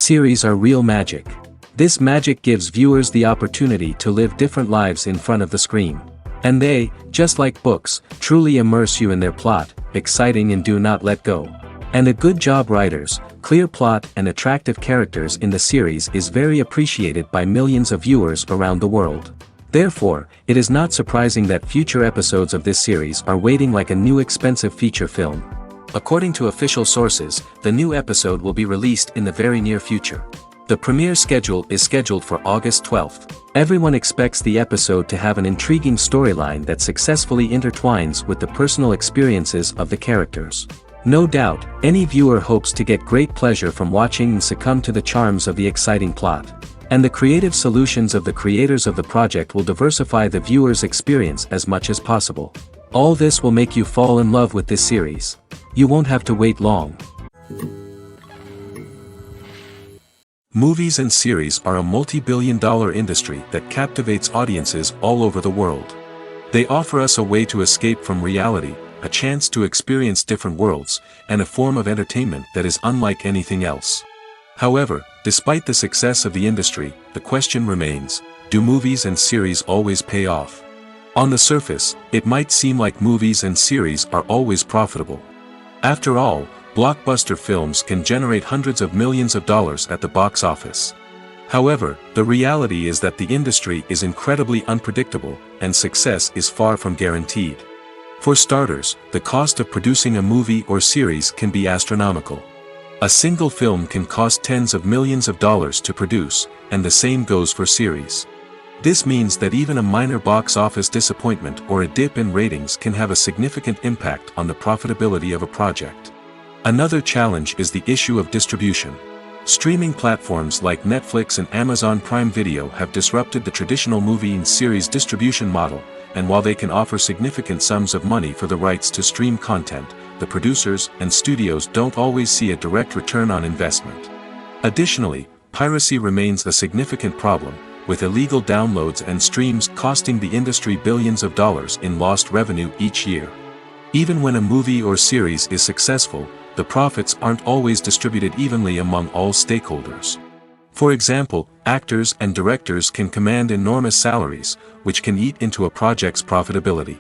Series are real magic. This magic gives viewers the opportunity to live different lives in front of the screen. And they, just like books, truly immerse you in their plot, exciting and do not let go. And a good job writers, clear plot and attractive characters in the series is very appreciated by millions of viewers around the world. Therefore, it is not surprising that future episodes of this series are waiting like a new expensive feature film. According to official sources, the new episode will be released in the very near future. The premiere schedule is scheduled for August 12th. Everyone expects the episode to have an intriguing storyline that successfully intertwines with the personal experiences of the characters. No doubt, any viewer hopes to get great pleasure from watching and succumb to the charms of the exciting plot. And the creative solutions of the creators of the project will diversify the viewer's experience as much as possible. All this will make you fall in love with this series. You won't have to wait long. Movies and series are a multi-billion-dollar industry that captivates audiences all over the world. They offer us a way to escape from reality, a chance to experience different worlds, and a form of entertainment that is unlike anything else. However, despite the success of the industry, the question remains, do movies and series always pay off? On the surface, it might seem like movies and series are always profitable. After all, blockbuster films can generate hundreds of millions of dollars at the box office. However, the reality is that the industry is incredibly unpredictable, and success is far from guaranteed. For starters, the cost of producing a movie or series can be astronomical. A single film can cost tens of millions of dollars to produce, and the same goes for series. This means that even a minor box office disappointment or a dip in ratings can have a significant impact on the profitability of a project. Another challenge is the issue of distribution. Streaming platforms like Netflix and Amazon Prime Video have disrupted the traditional movie and series distribution model, and while they can offer significant sums of money for the rights to stream content, the producers and studios don't always see a direct return on investment. Additionally, piracy remains a significant problem, with illegal downloads and streams costing the industry billions of dollars in lost revenue each year. Even when a movie or series is successful, the profits aren't always distributed evenly among all stakeholders. For example, actors and directors can command enormous salaries, which can eat into a project's profitability.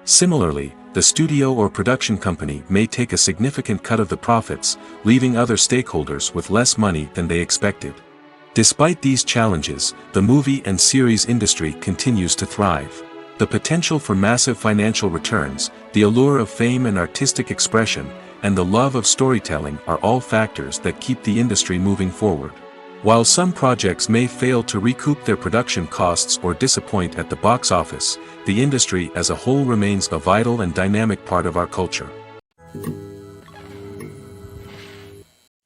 Similarly, the studio or production company may take a significant cut of the profits, leaving other stakeholders with less money than they expected. Despite these challenges, the movie and series industry continues to thrive. The potential for massive financial returns, the allure of fame and artistic expression, and the love of storytelling are all factors that keep the industry moving forward. While some projects may fail to recoup their production costs or disappoint at the box office, the industry as a whole remains a vital and dynamic part of our culture.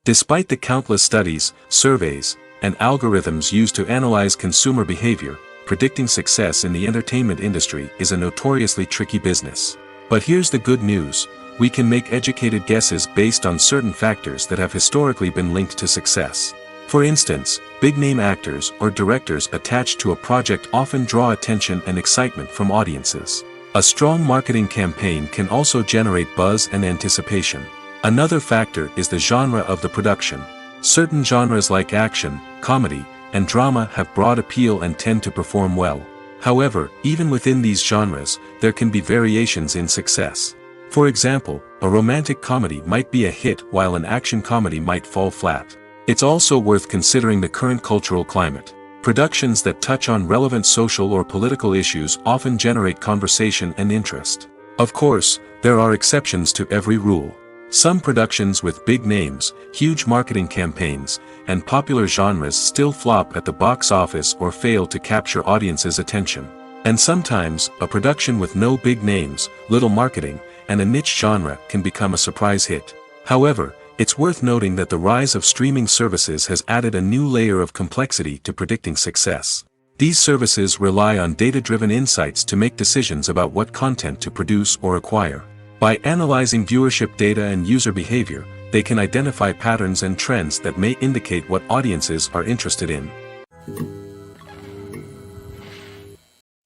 Despite the countless studies, surveys, and algorithms used to analyze consumer behavior, predicting success in the entertainment industry is a notoriously tricky business. But here's the good news. We can make educated guesses based on certain factors that have historically been linked to success. For instance, big-name actors or directors attached to a project often draw attention and excitement from audiences. A strong marketing campaign can also generate buzz and anticipation. Another factor is the genre of the production. Certain genres like action, comedy, and drama have broad appeal and tend to perform well. However, even within these genres, there can be variations in success. For example, a romantic comedy might be a hit while an action comedy might fall flat. It's also worth considering the current cultural climate. Productions that touch on relevant social or political issues often generate conversation and interest. Of course, there are exceptions to every rule. Some productions with big names, huge marketing campaigns, and popular genres still flop at the box office or fail to capture audiences' attention. And sometimes, a production with no big names, little marketing, and a niche genre can become a surprise hit. However, it's worth noting that the rise of streaming services has added a new layer of complexity to predicting success. These services rely on data-driven insights to make decisions about what content to produce or acquire. By analyzing viewership data and user behavior, they can identify patterns and trends that may indicate what audiences are interested in.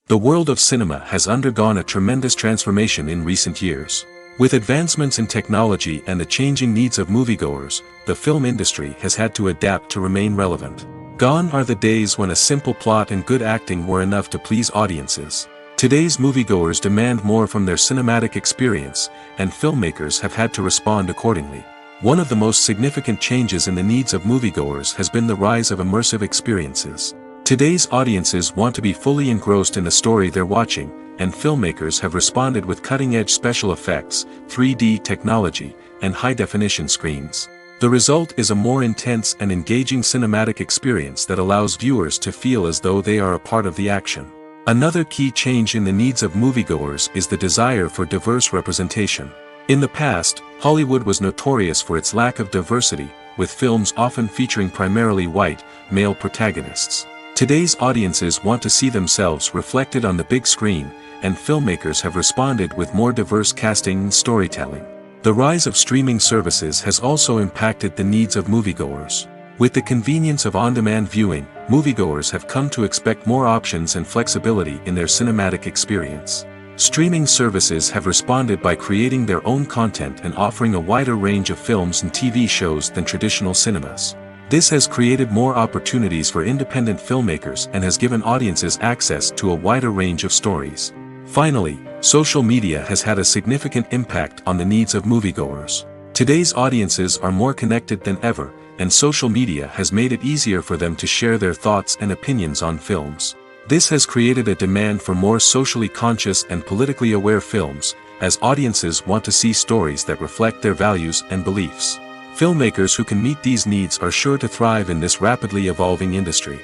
The world of cinema has undergone a tremendous transformation in recent years. With advancements in technology and the changing needs of moviegoers, the film industry has had to adapt to remain relevant. Gone are the days when a simple plot and good acting were enough to please audiences. Today's moviegoers demand more from their cinematic experience, and filmmakers have had to respond accordingly. One of the most significant changes in the needs of moviegoers has been the rise of immersive experiences. Today's audiences want to be fully engrossed in the story they're watching, and filmmakers have responded with cutting-edge special effects, 3D technology, and high-definition screens. The result is a more intense and engaging cinematic experience that allows viewers to feel as though they are a part of the action. Another key change in the needs of moviegoers is the desire for diverse representation. In the past, Hollywood was notorious for its lack of diversity, with films often featuring primarily white, male protagonists. Today's audiences want to see themselves reflected on the big screen, and filmmakers have responded with more diverse casting and storytelling. The rise of streaming services has also impacted the needs of moviegoers. With the convenience of on-demand viewing, moviegoers have come to expect more options and flexibility in their cinematic experience. Streaming services have responded by creating their own content and offering a wider range of films and TV shows than traditional cinemas. This has created more opportunities for independent filmmakers and has given audiences access to a wider range of stories. Finally, social media has had a significant impact on the needs of moviegoers. Today's audiences are more connected than ever, and social media has made it easier for them to share their thoughts and opinions on films. This has created a demand for more socially conscious and politically aware films, as audiences want to see stories that reflect their values and beliefs. Filmmakers who can meet these needs are sure to thrive in this rapidly evolving industry.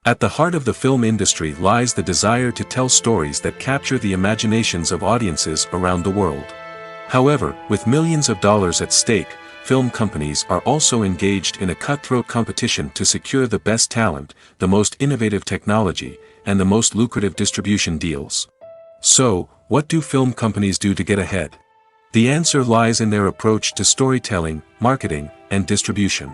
At the heart of the film industry lies the desire to tell stories that capture the imaginations of audiences around the world. However, with millions of dollars at stake, film companies are also engaged in a cutthroat competition to secure the best talent, the most innovative technology, and the most lucrative distribution deals. So, what do film companies do to get ahead? The answer lies in their approach to storytelling, marketing, and distribution.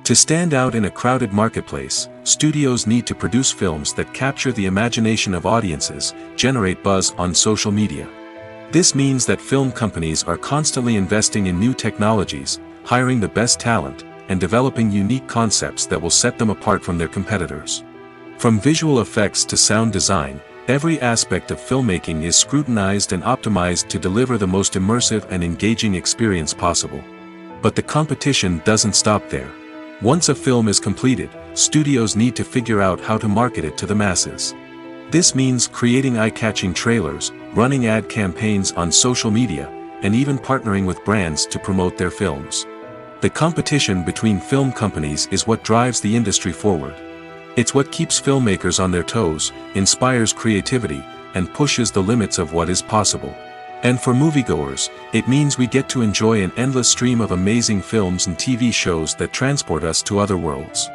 To stand out in a crowded marketplace, studios need to produce films that capture the imagination of audiences, generate buzz on social media. This means that film companies are constantly investing in new technologies, hiring the best talent, and developing unique concepts that will set them apart from their competitors. From visual effects to sound design, every aspect of filmmaking is scrutinized and optimized to deliver the most immersive and engaging experience possible. But the competition doesn't stop there. Once a film is completed, studios need to figure out how to market it to the masses. This means creating eye-catching trailers, running ad campaigns on social media, and even partnering with brands to promote their films. The competition between film companies is what drives the industry forward. It's what keeps filmmakers on their toes, inspires creativity, and pushes the limits of what is possible. And for moviegoers, it means we get to enjoy an endless stream of amazing films and TV shows that transport us to other worlds.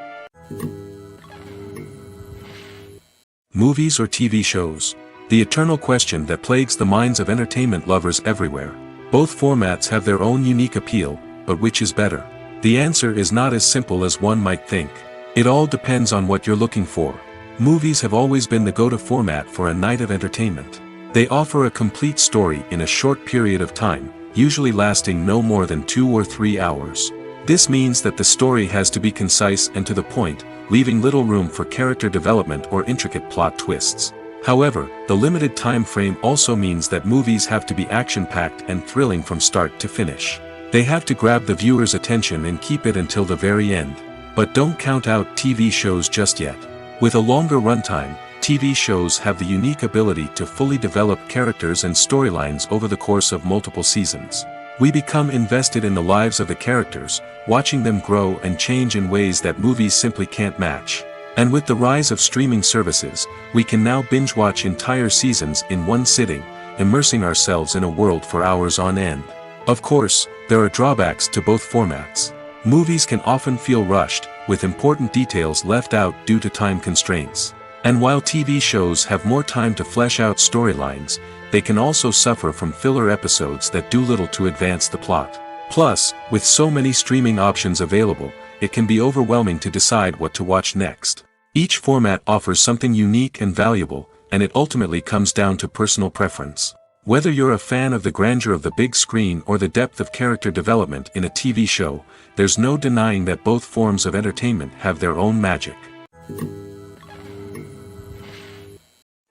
Movies or TV shows? The eternal question that plagues the minds of entertainment lovers everywhere. Both formats have their own unique appeal, but which is better? The answer is not as simple as one might think. It all depends on what you're looking for. Movies have always been the go-to format for a night of entertainment. They offer a complete story in a short period of time, usually lasting no more than 2 or 3 hours. This means that the story has to be concise and to the point, leaving little room for character development or intricate plot twists. However, the limited time frame also means that movies have to be action-packed and thrilling from start to finish. They have to grab the viewer's attention and keep it until the very end. But don't count out TV shows just yet. With a longer runtime, TV shows have the unique ability to fully develop characters and storylines over the course of multiple seasons. We become invested in the lives of the characters, watching them grow and change in ways that movies simply can't match. And with the rise of streaming services, we can now binge-watch entire seasons in one sitting, immersing ourselves in a world for hours on end. Of course, there are drawbacks to both formats. Movies can often feel rushed, with important details left out due to time constraints. And while TV shows have more time to flesh out storylines, they can also suffer from filler episodes that do little to advance the plot. Plus, with so many streaming options available, it can be overwhelming to decide what to watch next. Each format offers something unique and valuable, and it ultimately comes down to personal preference. Whether you're a fan of the grandeur of the big screen or the depth of character development in a TV show, there's no denying that both forms of entertainment have their own magic.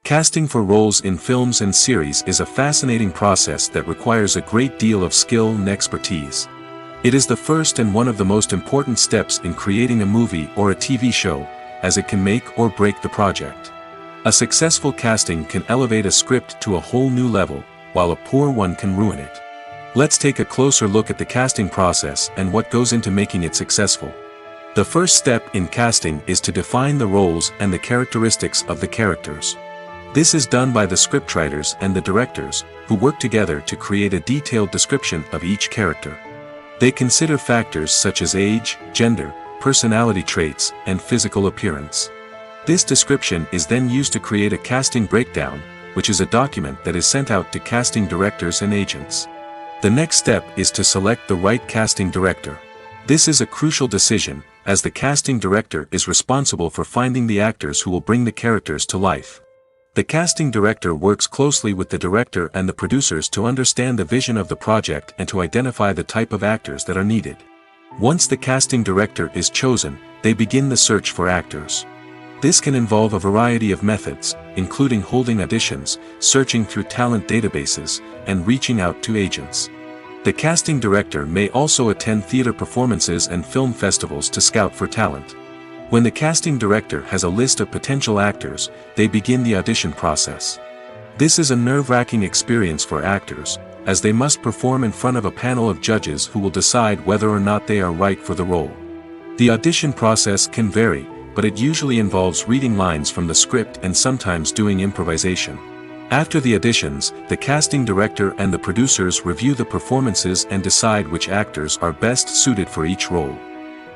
Casting for roles in films and series is a fascinating process that requires a great deal of skill and expertise. It is the first and one of the most important steps in creating a movie or a TV show, as it can make or break the project. A successful casting can elevate a script to a whole new level, while a poor one can ruin it. Let's take a closer look at the casting process and what goes into making it successful. The first step in casting is to define the roles and the characteristics of the characters. This is done by the scriptwriters and the directors, who work together to create a detailed description of each character. They consider factors such as age, gender, personality traits, and physical appearance. This description is then used to create a casting breakdown, which is a document that is sent out to casting directors and agents. The next step is to select the right casting director. This is a crucial decision, as the casting director is responsible for finding the actors who will bring the characters to life. The casting director works closely with the director and the producers to understand the vision of the project and to identify the type of actors that are needed. Once the casting director is chosen, they begin the search for actors. This can involve a variety of methods, including holding auditions, searching through talent databases, and reaching out to agents. The casting director may also attend theater performances and film festivals to scout for talent. When the casting director has a list of potential actors, they begin the audition process. This is a nerve-wracking experience for actors, as they must perform in front of a panel of judges who will decide whether or not they are right for the role. The audition process can vary, but it usually involves reading lines from the script and sometimes doing improvisation. After the auditions, the casting director and the producers review the performances and decide which actors are best suited for each role.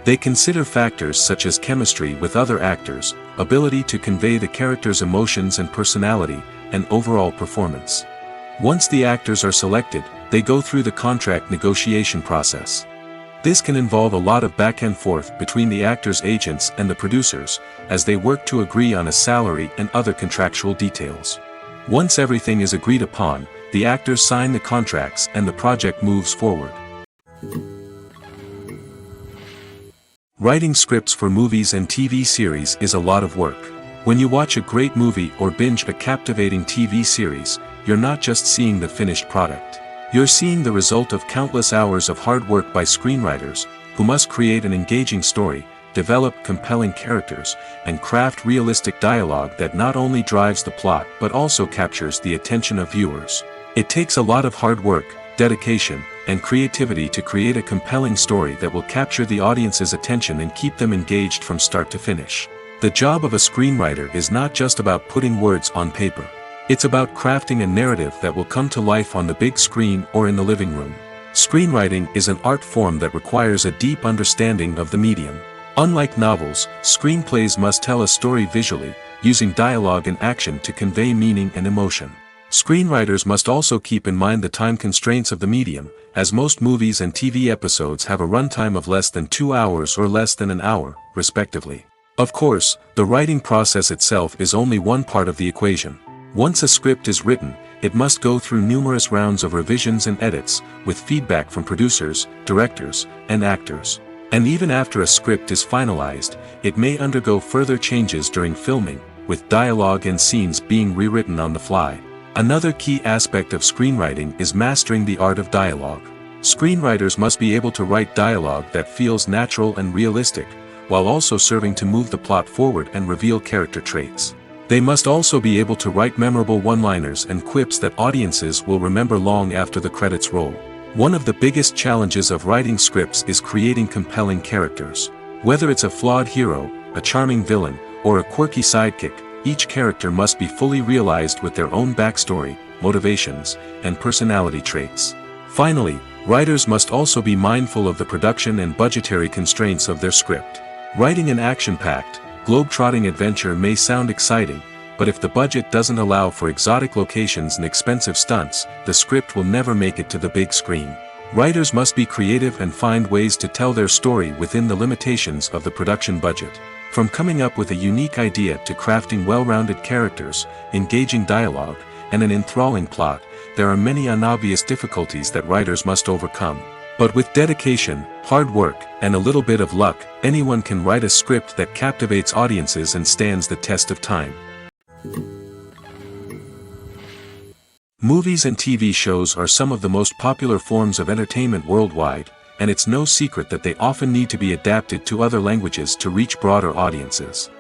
They consider factors such as chemistry with other actors, ability to convey the character's emotions and personality, and overall performance. Once the actors are selected, they go through the contract negotiation process. This can involve a lot of back and forth between the actors' agents and the producers, as they work to agree on a salary and other contractual details. Once everything is agreed upon, the actors sign the contracts and the project moves forward. Writing scripts for movies and TV series is a lot of work. When you watch a great movie or binge a captivating TV series, you're not just seeing the finished product. You're seeing the result of countless hours of hard work by screenwriters, who must create an engaging story, develop compelling characters, and craft realistic dialogue that not only drives the plot but also captures the attention of viewers. It takes a lot of hard work, dedication, and creativity to create a compelling story that will capture the audience's attention and keep them engaged from start to finish. The job of a screenwriter is not just about putting words on paper. It's about crafting a narrative that will come to life on the big screen or in the living room. Screenwriting is an art form that requires a deep understanding of the medium. Unlike novels, screenplays must tell a story visually, using dialogue and action to convey meaning and emotion. Screenwriters must also keep in mind the time constraints of the medium, as most movies and TV episodes have a runtime of less than 2 hours or less than an hour, respectively. Of course, the writing process itself is only one part of the equation. Once a script is written, it must go through numerous rounds of revisions and edits, with feedback from producers, directors, and actors. And even after a script is finalized, it may undergo further changes during filming, with dialogue and scenes being rewritten on the fly. Another key aspect of screenwriting is mastering the art of dialogue. Screenwriters must be able to write dialogue that feels natural and realistic, while also serving to move the plot forward and reveal character traits. They must also be able to write memorable one-liners and quips that audiences will remember long after the credits roll. One of the biggest challenges of writing scripts is creating compelling characters. Whether it's a flawed hero, a charming villain, or a quirky sidekick, each character must be fully realized with their own backstory, motivations, and personality traits. Finally, writers must also be mindful of the production and budgetary constraints of their script. Writing an action-packed, globe-trotting adventure may sound exciting, but if the budget doesn't allow for exotic locations and expensive stunts, the script will never make it to the big screen. Writers must be creative and find ways to tell their story within the limitations of the production budget. From coming up with a unique idea to crafting well-rounded characters, engaging dialogue, and an enthralling plot, there are many unobvious difficulties that writers must overcome. But with dedication, hard work, and a little bit of luck, anyone can write a script that captivates audiences and stands the test of time. Movies and TV shows are some of the most popular forms of entertainment worldwide, and it's no secret that they often need to be adapted to other languages to reach broader audiences.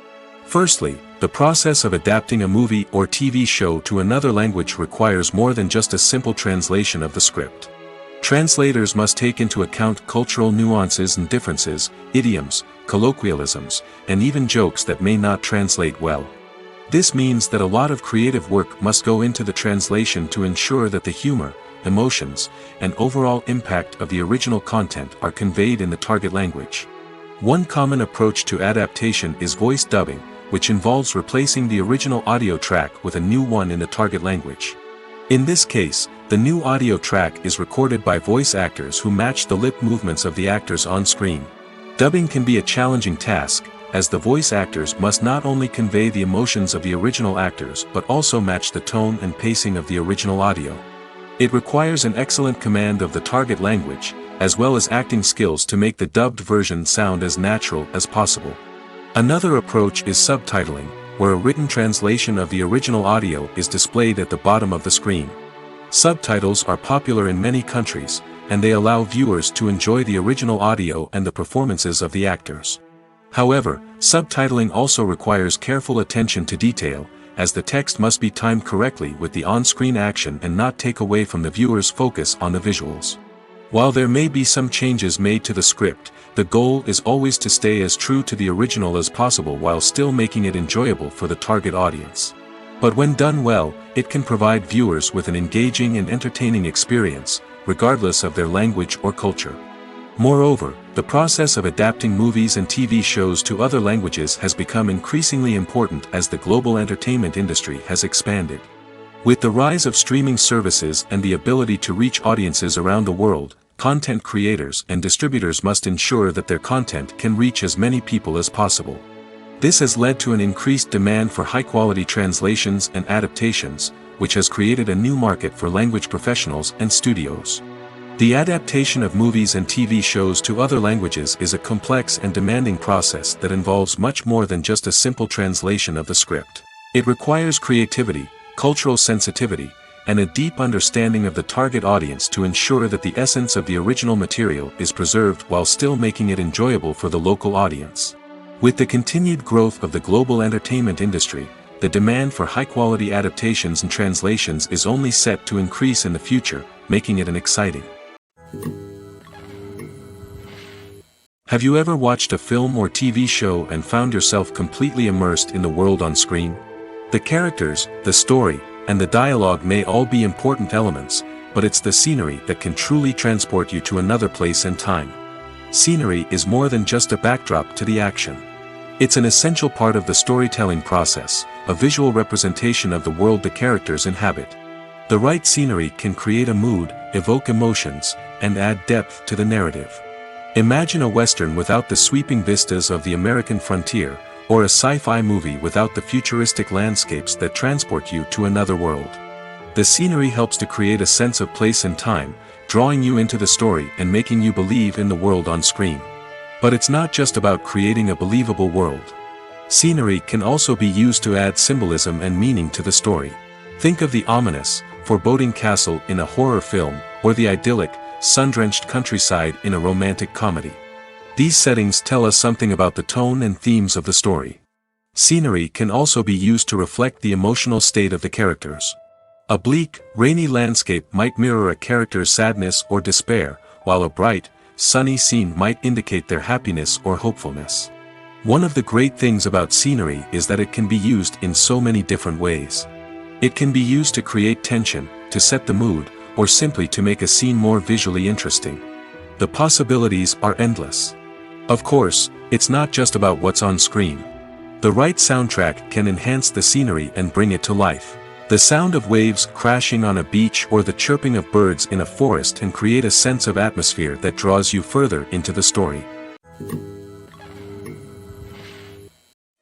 Firstly, the process of adapting a movie or TV show to another language requires more than just a simple translation of the script. Translators must take into account cultural nuances and differences, idioms, colloquialisms, and even jokes that may not translate well. This means that a lot of creative work must go into the translation to ensure that the humor, emotions, and overall impact of the original content are conveyed in the target language. One common approach to adaptation is voice dubbing, which involves replacing the original audio track with a new one in the target language. In this case, the new audio track is recorded by voice actors who match the lip movements of the actors on screen. Dubbing can be a challenging task, as the voice actors must not only convey the emotions of the original actors but also match the tone and pacing of the original audio. It requires an excellent command of the target language, as well as acting skills to make the dubbed version sound as natural as possible. Another approach is subtitling, where a written translation of the original audio is displayed at the bottom of the screen. Subtitles are popular in many countries, and they allow viewers to enjoy the original audio and the performances of the actors. However, subtitling also requires careful attention to detail, as the text must be timed correctly with the on-screen action and not take away from the viewer's focus on the visuals. While there may be some changes made to the script, the goal is always to stay as true to the original as possible while still making it enjoyable for the target audience. But when done well, it can provide viewers with an engaging and entertaining experience, regardless of their language or culture. Moreover, the process of adapting movies and TV shows to other languages has become increasingly important as the global entertainment industry has expanded. With the rise of streaming services and the ability to reach audiences around the world, content creators and distributors must ensure that their content can reach as many people as possible. This has led to an increased demand for high-quality translations and adaptations, which has created a new market for language professionals and studios. The adaptation of movies and TV shows to other languages is a complex and demanding process that involves much more than just a simple translation of the script. It requires creativity, cultural sensitivity, and a deep understanding of the target audience to ensure that the essence of the original material is preserved while still making it enjoyable for the local audience. With the continued growth of the global entertainment industry, the demand for high-quality adaptations and translations is only set to increase in the future, making it exciting. Have you ever watched a film or TV show and found yourself completely immersed in the world on screen? The characters, the story, and the dialogue may all be important elements, but it's the scenery that can truly transport you to another place and time. Scenery is more than just a backdrop to the action. It's an essential part of the storytelling process, a visual representation of the world the characters inhabit. The right scenery can create a mood, evoke emotions, and add depth to the narrative. Imagine a Western without the sweeping vistas of the American frontier, or a sci-fi movie without the futuristic landscapes that transport you to another world. The scenery helps to create a sense of place and time, drawing you into the story and making you believe in the world on screen. But it's not just about creating a believable world. Scenery can also be used to add symbolism and meaning to the story. Think of the ominous, foreboding castle in a horror film, or the idyllic, sun-drenched countryside in a romantic comedy. These settings tell us something about the tone and themes of the story. Scenery can also be used to reflect the emotional state of the characters. A bleak, rainy landscape might mirror a character's sadness or despair, while a bright, sunny scene might indicate their happiness or hopefulness. One of the great things about scenery is that it can be used in so many different ways. It can be used to create tension, to set the mood, or simply to make a scene more visually interesting. The possibilities are endless. Of course, it's not just about what's on screen. The right soundtrack can enhance the scenery and bring it to life. The sound of waves crashing on a beach or the chirping of birds in a forest can create a sense of atmosphere that draws you further into the story.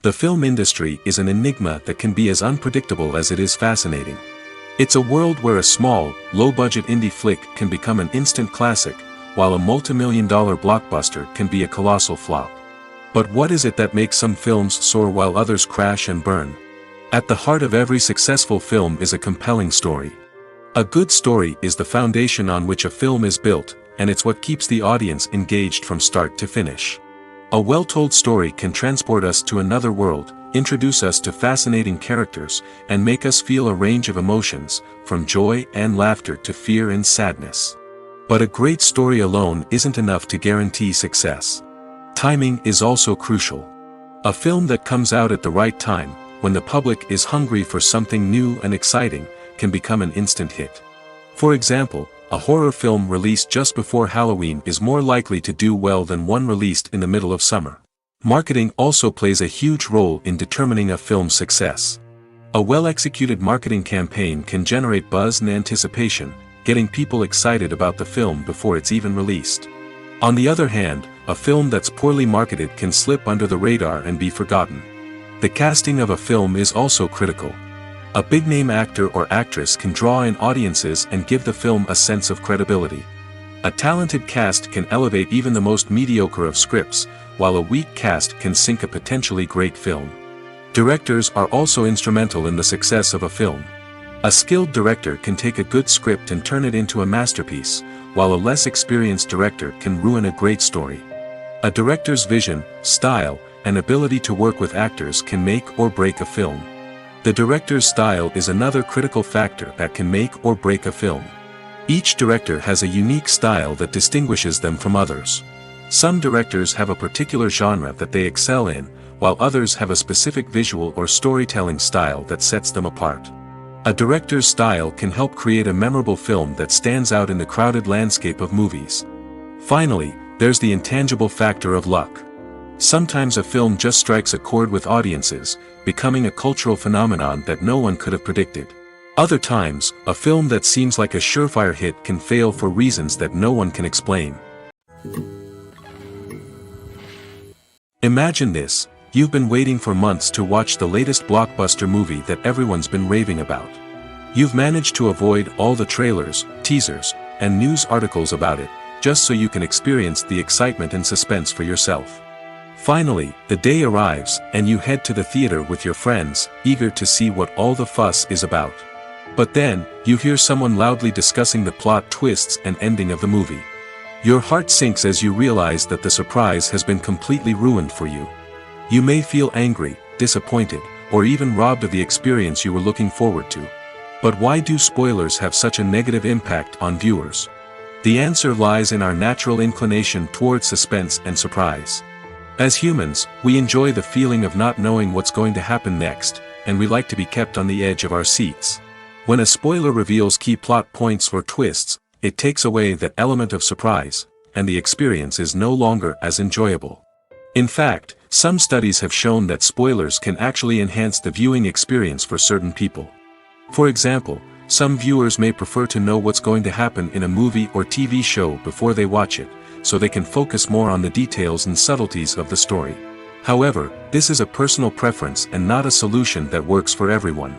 The film industry is an enigma that can be as unpredictable as it is fascinating. It's a world where a small, low-budget indie flick can become an instant classic, while a multi-million-dollar blockbuster can be a colossal flop. But what is it that makes some films soar while others crash and burn? At the heart of every successful film is a compelling story. A good story is the foundation on which a film is built, and it's what keeps the audience engaged from start to finish. A well-told story can transport us to another world, introduce us to fascinating characters, and make us feel a range of emotions, from joy and laughter to fear and sadness. But a great story alone isn't enough to guarantee success. Timing is also crucial. A film that comes out at the right time, when the public is hungry for something new and exciting, can become an instant hit. For example, a horror film released just before Halloween is more likely to do well than one released in the middle of summer. Marketing also plays a huge role in determining a film's success. A well-executed marketing campaign can generate buzz and anticipation, getting people excited about the film before it's even released. On the other hand, a film that's poorly marketed can slip under the radar and be forgotten. The casting of a film is also critical. A big-name actor or actress can draw in audiences and give the film a sense of credibility. A talented cast can elevate even the most mediocre of scripts, while a weak cast can sink a potentially great film. Directors are also instrumental in the success of a film. A skilled director can take a good script and turn it into a masterpiece, while a less experienced director can ruin a great story. A director's vision, style, and ability to work with actors can make or break a film. The director's style is another critical factor that can make or break a film. Each director has a unique style that distinguishes them from others. Some directors have a particular genre that they excel in, while others have a specific visual or storytelling style that sets them apart. A director's style can help create a memorable film that stands out in the crowded landscape of movies. Finally, there's the intangible factor of luck. Sometimes a film just strikes a chord with audiences, becoming a cultural phenomenon that no one could have predicted. Other times, a film that seems like a surefire hit can fail for reasons that no one can explain. Imagine this: you've been waiting for months to watch the latest blockbuster movie that everyone's been raving about. You've managed to avoid all the trailers, teasers, and news articles about it, just so you can experience the excitement and suspense for yourself. Finally, the day arrives, and you head to the theater with your friends, eager to see what all the fuss is about. But then, you hear someone loudly discussing the plot twists and ending of the movie. Your heart sinks as you realize that the surprise has been completely ruined for you. You may feel angry, disappointed, or even robbed of the experience you were looking forward to. But why do spoilers have such a negative impact on viewers? The answer lies in our natural inclination toward suspense and surprise. As humans, we enjoy the feeling of not knowing what's going to happen next, and we like to be kept on the edge of our seats. When a spoiler reveals key plot points or twists, it takes away that element of surprise, and the experience is no longer as enjoyable. In fact, some studies have shown that spoilers can actually enhance the viewing experience for certain people. For example, some viewers may prefer to know what's going to happen in a movie or TV show before they watch it, so they can focus more on the details and subtleties of the story. However, this is a personal preference and not a solution that works for everyone.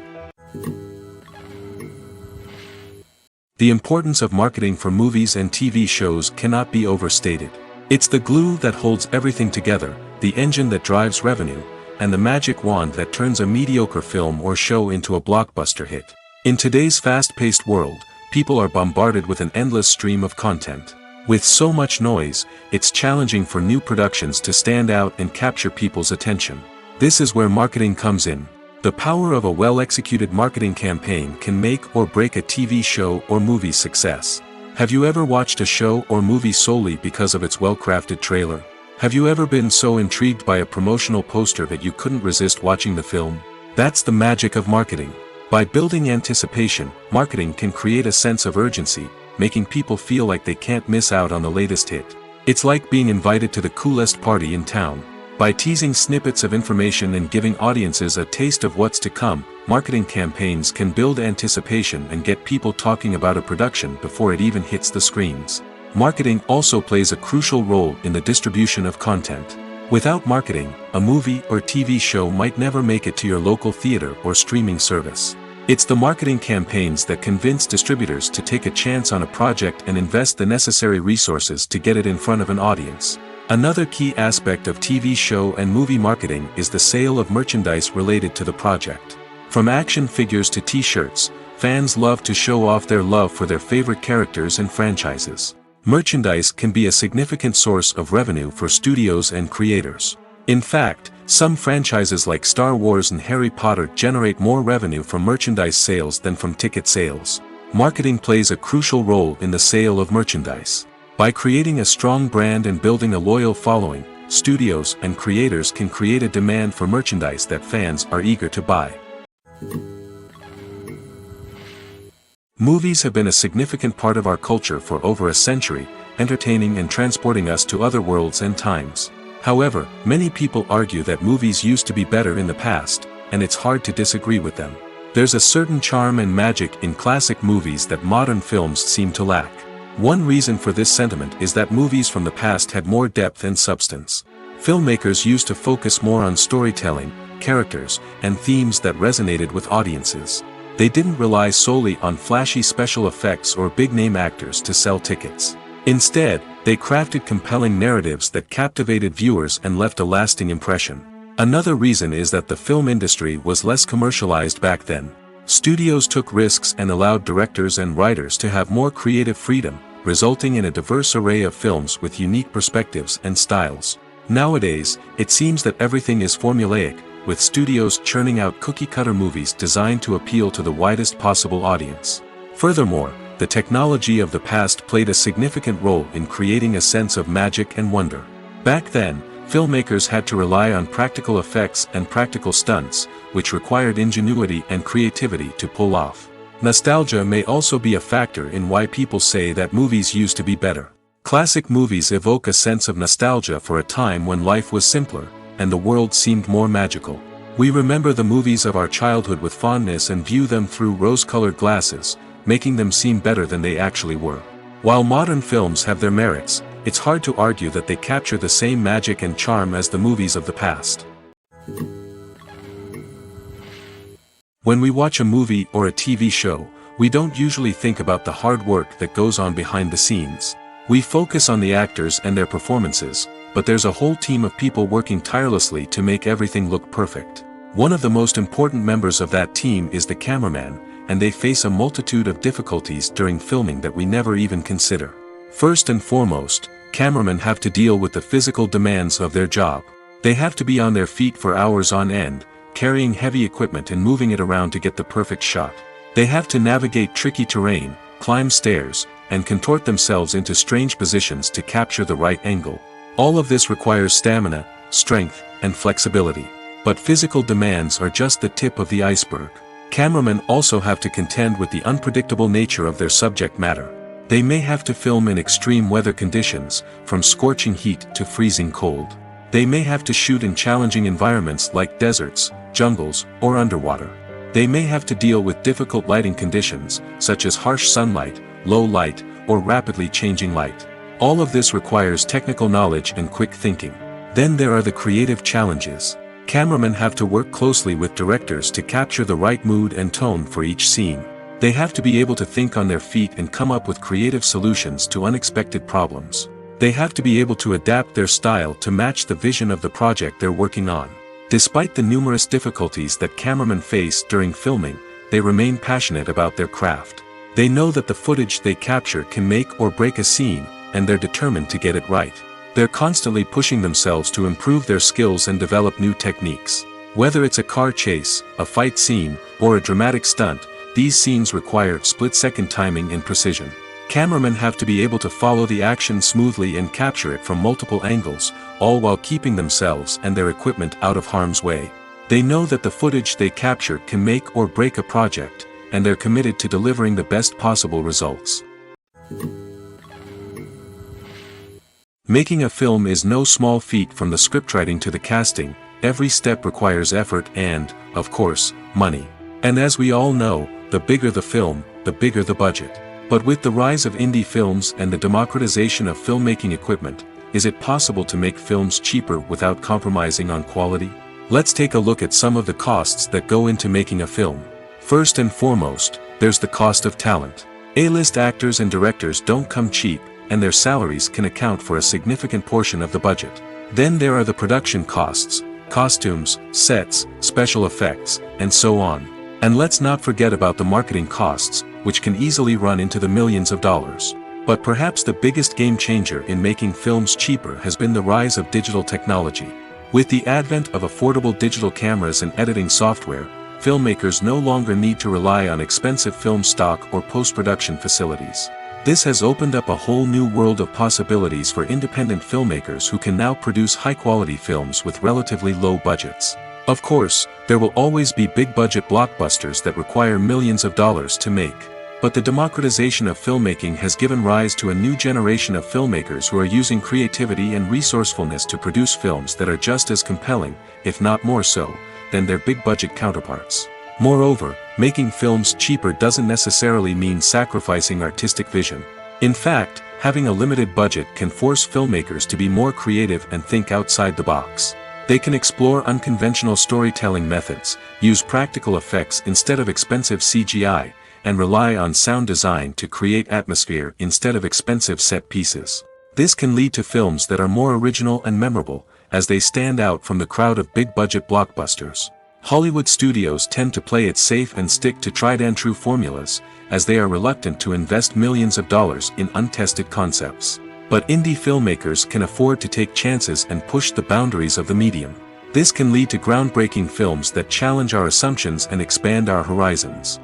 The importance of marketing for movies and TV shows cannot be overstated. It's the glue that holds everything together, the engine that drives revenue, and the magic wand that turns a mediocre film or show into a blockbuster hit. In today's fast-paced world, people are bombarded with an endless stream of content. With so much noise, it's challenging for new productions to stand out and capture people's attention. This is where marketing comes in. The power of a well-executed marketing campaign can make or break a TV show or movie's success. Have you ever watched a show or movie solely because of its well-crafted trailer? Have you ever been so intrigued by a promotional poster that you couldn't resist watching the film? That's the magic of marketing. By building anticipation, marketing can create a sense of urgency, making people feel like they can't miss out on the latest hit. It's like being invited to the coolest party in town. By teasing snippets of information and giving audiences a taste of what's to come, marketing campaigns can build anticipation and get people talking about a production before it even hits the screens. Marketing also plays a crucial role in the distribution of content. Without marketing, a movie or TV show might never make it to your local theater or streaming service. It's the marketing campaigns that convince distributors to take a chance on a project and invest the necessary resources to get it in front of an audience. Another key aspect of TV show and movie marketing is the sale of merchandise related to the project. From action figures to t-shirts, fans love to show off their love for their favorite characters and franchises. Merchandise can be a significant source of revenue for studios and creators. In fact, some franchises like Star Wars and Harry Potter generate more revenue from merchandise sales than from ticket sales. Marketing plays a crucial role in the sale of merchandise. By creating a strong brand and building a loyal following, studios and creators can create a demand for merchandise that fans are eager to buy. Movies have been a significant part of our culture for over a century, entertaining and transporting us to other worlds and times. However, many people argue that movies used to be better in the past, and it's hard to disagree with them. There's a certain charm and magic in classic movies that modern films seem to lack. One reason for this sentiment is that movies from the past had more depth and substance. Filmmakers used to focus more on storytelling, characters, and themes that resonated with audiences. They didn't rely solely on flashy special effects or big-name actors to sell tickets. Instead, they crafted compelling narratives that captivated viewers and left a lasting impression. Another reason is that the film industry was less commercialized back then. Studios took risks and allowed directors and writers to have more creative freedom, resulting in a diverse array of films with unique perspectives and styles. Nowadays, it seems that everything is formulaic, with studios churning out cookie-cutter movies designed to appeal to the widest possible audience. Furthermore, the technology of the past played a significant role in creating a sense of magic and wonder. Back then, filmmakers had to rely on practical effects and practical stunts, which required ingenuity and creativity to pull off. Nostalgia may also be a factor in why people say that movies used to be better. Classic movies evoke a sense of nostalgia for a time when life was simpler, and the world seemed more magical. We remember the movies of our childhood with fondness and view them through rose-colored glasses, making them seem better than they actually were. While modern films have their merits, it's hard to argue that they capture the same magic and charm as the movies of the past. When we watch a movie or a TV show, we don't usually think about the hard work that goes on behind the scenes. We focus on the actors and their performances, but there's a whole team of people working tirelessly to make everything look perfect. One of the most important members of that team is the cameraman, and they face a multitude of difficulties during filming that we never even consider. First and foremost, cameramen have to deal with the physical demands of their job. They have to be on their feet for hours on end, carrying heavy equipment and moving it around to get the perfect shot. They have to navigate tricky terrain, climb stairs, and contort themselves into strange positions to capture the right angle. All of this requires stamina, strength, and flexibility. But physical demands are just the tip of the iceberg. Cameramen also have to contend with the unpredictable nature of their subject matter. They may have to film in extreme weather conditions, from scorching heat to freezing cold. They may have to shoot in challenging environments like deserts, jungles, or underwater. They may have to deal with difficult lighting conditions, such as harsh sunlight, low light, or rapidly changing light. All of this requires technical knowledge and quick thinking. Then there are the creative challenges. Cameramen have to work closely with directors to capture the right mood and tone for each scene. They have to be able to think on their feet and come up with creative solutions to unexpected problems. They have to be able to adapt their style to match the vision of the project they're working on. Despite the numerous difficulties that cameramen face during filming, they remain passionate about their craft. They know that the footage they capture can make or break a scene, and they're determined to get it right. They're constantly pushing themselves to improve their skills and develop new techniques. Whether it's a car chase, a fight scene, or a dramatic stunt, these scenes require split-second timing and precision. Cameramen have to be able to follow the action smoothly and capture it from multiple angles, all while keeping themselves and their equipment out of harm's way. They know that the footage they capture can make or break a project, and they're committed to delivering the best possible results. Making a film is no small feat. From the scriptwriting to the casting, every step requires effort and, of course, money. And as we all know, the bigger the film, the bigger the budget. But with the rise of indie films and the democratization of filmmaking equipment, is it possible to make films cheaper without compromising on quality? Let's take a look at some of the costs that go into making a film. First and foremost, there's the cost of talent. A-list actors and directors don't come cheap, and their salaries can account for a significant portion of the budget. Then there are the production costs, costumes, sets, special effects, and so on. And let's not forget about the marketing costs, which can easily run into the millions of dollars. But perhaps the biggest game changer in making films cheaper has been the rise of digital technology. With the advent of affordable digital cameras and editing software, filmmakers no longer need to rely on expensive film stock or post-production facilities. This has opened up a whole new world of possibilities for independent filmmakers who can now produce high-quality films with relatively low budgets. Of course, there will always be big-budget blockbusters that require millions of dollars to make. But the democratization of filmmaking has given rise to a new generation of filmmakers who are using creativity and resourcefulness to produce films that are just as compelling, if not more so, than their big-budget counterparts. Moreover, making films cheaper doesn't necessarily mean sacrificing artistic vision. In fact, having a limited budget can force filmmakers to be more creative and think outside the box. They can explore unconventional storytelling methods, use practical effects instead of expensive CGI, and rely on sound design to create atmosphere instead of expensive set pieces. This can lead to films that are more original and memorable, as they stand out from the crowd of big-budget blockbusters. Hollywood studios tend to play it safe and stick to tried-and-true formulas, as they are reluctant to invest millions of dollars in untested concepts. But indie filmmakers can afford to take chances and push the boundaries of the medium. This can lead to groundbreaking films that challenge our assumptions and expand our horizons.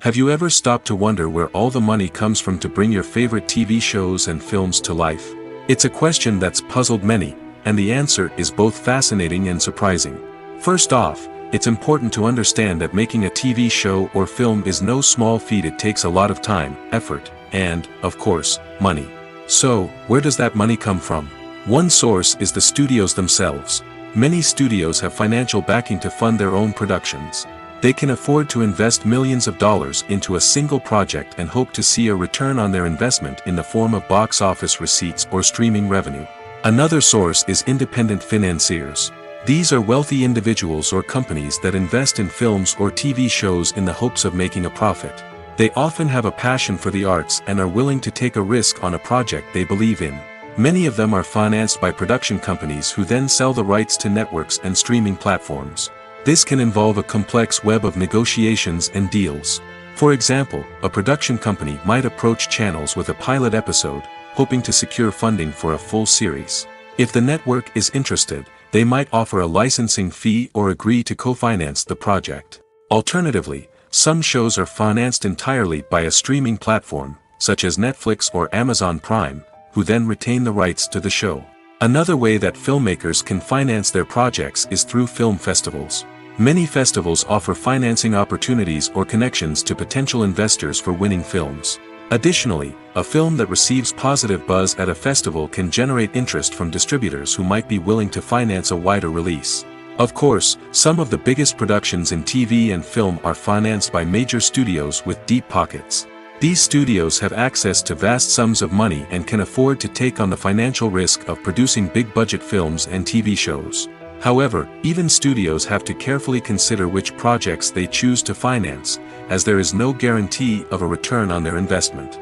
Have you ever stopped to wonder where all the money comes from to bring your favorite TV shows and films to life? It's a question that's puzzled many, and the answer is both fascinating and surprising. First off, it's important to understand that making a TV show or film is no small feat. It takes a lot of time, effort, and, of course, money. So, where does that money come from? One source is the studios themselves. Many studios have financial backing to fund their own productions. They can afford to invest millions of dollars into a single project and hope to see a return on their investment in the form of box office receipts or streaming revenue. Another source is independent financiers. These are wealthy individuals or companies that invest in films or TV shows in the hopes of making a profit. They often have a passion for the arts and are willing to take a risk on a project they believe in. Many of them are financed by production companies who then sell the rights to networks and streaming platforms. This can involve a complex web of negotiations and deals. For example, a production company might approach channels with a pilot episode, hoping to secure funding for a full series. If the network is interested, they might offer a licensing fee or agree to co-finance the project. Alternatively, some shows are financed entirely by a streaming platform, such as Netflix or Amazon Prime, who then retain the rights to the show. Another way that filmmakers can finance their projects is through film festivals. Many festivals offer financing opportunities or connections to potential investors for winning films. Additionally, a film that receives positive buzz at a festival can generate interest from distributors who might be willing to finance a wider release. Of course, some of the biggest productions in TV and film are financed by major studios with deep pockets. These studios have access to vast sums of money and can afford to take on the financial risk of producing big-budget films and TV shows. However, even studios have to carefully consider which projects they choose to finance, as there is no guarantee of a return on their investment.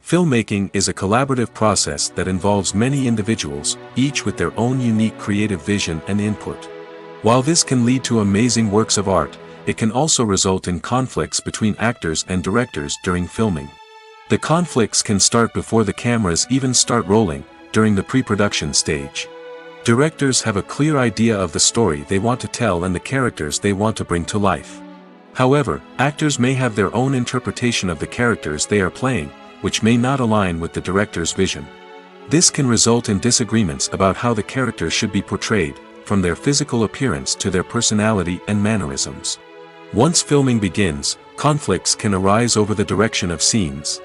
Filmmaking is a collaborative process that involves many individuals, each with their own unique creative vision and input. While this can lead to amazing works of art, it can also result in conflicts between actors and directors during filming. The conflicts can start before the cameras even start rolling, during the pre-production stage. Directors have a clear idea of the story they want to tell and the characters they want to bring to life. However, actors may have their own interpretation of the characters they are playing, which may not align with the director's vision. This can result in disagreements about how the characters should be portrayed, from their physical appearance to their personality and mannerisms. Once filming begins, conflicts can arise over the direction of scenes.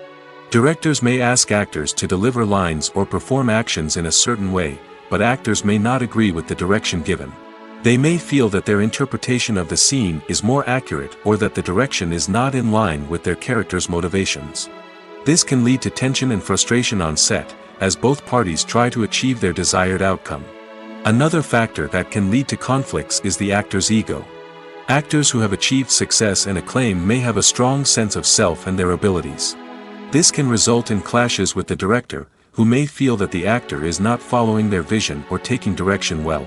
Directors may ask actors to deliver lines or perform actions in a certain way, but actors may not agree with the direction given. They may feel that their interpretation of the scene is more accurate or that the direction is not in line with their character's motivations. This can lead to tension and frustration on set, as both parties try to achieve their desired outcome. Another factor that can lead to conflicts is the actor's ego. Actors who have achieved success and acclaim may have a strong sense of self and their abilities. This can result in clashes with the director, who may feel that the actor is not following their vision or taking direction well.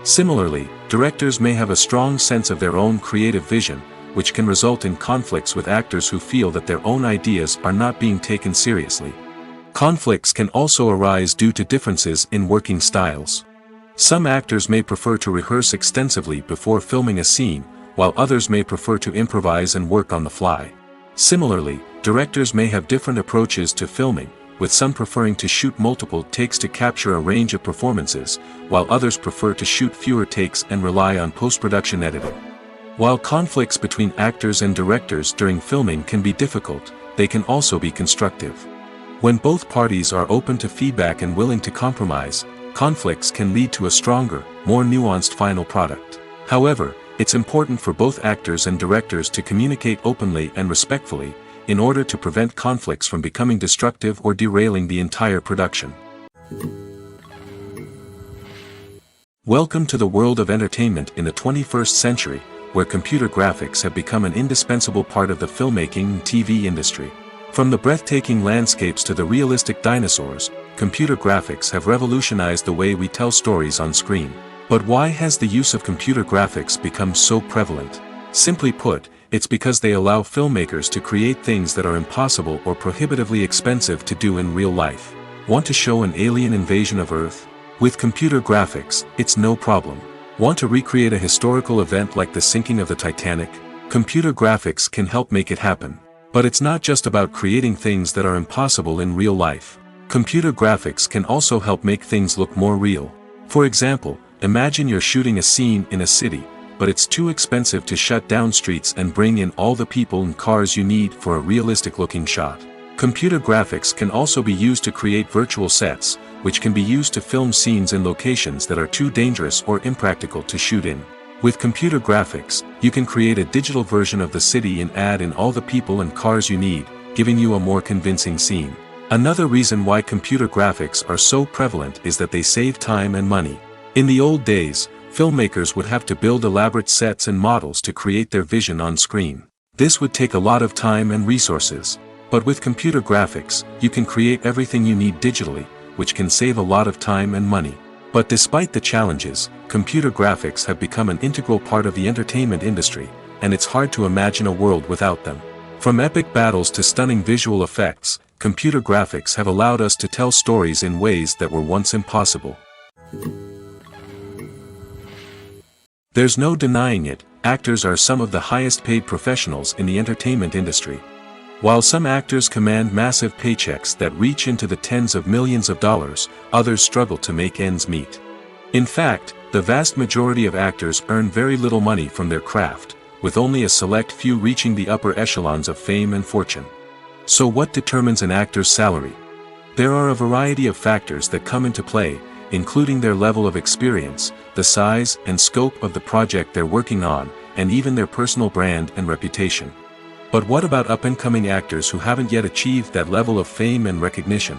Similarly, directors may have a strong sense of their own creative vision, which can result in conflicts with actors who feel that their own ideas are not being taken seriously. Conflicts can also arise due to differences in working styles. Some actors may prefer to rehearse extensively before filming a scene, while others may prefer to improvise and work on the fly. Similarly, directors may have different approaches to filming, with some preferring to shoot multiple takes to capture a range of performances, while others prefer to shoot fewer takes and rely on post-production editing. While conflicts between actors and directors during filming can be difficult, they can also be constructive. When both parties are open to feedback and willing to compromise, conflicts can lead to a stronger, more nuanced final product. However, it's important for both actors and directors to communicate openly and respectfully, in order to prevent conflicts from becoming destructive or derailing the entire production. Welcome to the world of entertainment in the 21st century, where computer graphics have become an indispensable part of the filmmaking and TV industry. From the breathtaking landscapes to the realistic dinosaurs, computer graphics have revolutionized the way we tell stories on screen. But why has the use of computer graphics become so prevalent? Simply put, it's because they allow filmmakers to create things that are impossible or prohibitively expensive to do in real life. Want to show an alien invasion of Earth? With computer graphics, it's no problem. Want to recreate a historical event like the sinking of the Titanic? Computer graphics can help make it happen. But it's not just about creating things that are impossible in real life. Computer graphics can also help make things look more real. For example, imagine you're shooting a scene in a city, but it's too expensive to shut down streets and bring in all the people and cars you need for a realistic-looking shot. Computer graphics can also be used to create virtual sets, which can be used to film scenes in locations that are too dangerous or impractical to shoot in. With computer graphics, you can create a digital version of the city and add in all the people and cars you need, giving you a more convincing scene. Another reason why computer graphics are so prevalent is that they save time and money. In the old days, filmmakers would have to build elaborate sets and models to create their vision on screen. This would take a lot of time and resources. But with computer graphics, you can create everything you need digitally, which can save a lot of time and money. But despite the challenges, computer graphics have become an integral part of the entertainment industry, and it's hard to imagine a world without them. From epic battles to stunning visual effects, computer graphics have allowed us to tell stories in ways that were once impossible. There's no denying it, actors are some of the highest paid professionals in the entertainment industry. While some actors command massive paychecks that reach into the tens of millions of dollars, others struggle to make ends meet. In fact, the vast majority of actors earn very little money from their craft, with only a select few reaching the upper echelons of fame and fortune. So what determines an actor's salary? There are a variety of factors that come into play, including their level of experience, the size and scope of the project they're working on, and even their personal brand and reputation. But what about up-and-coming actors who haven't yet achieved that level of fame and recognition?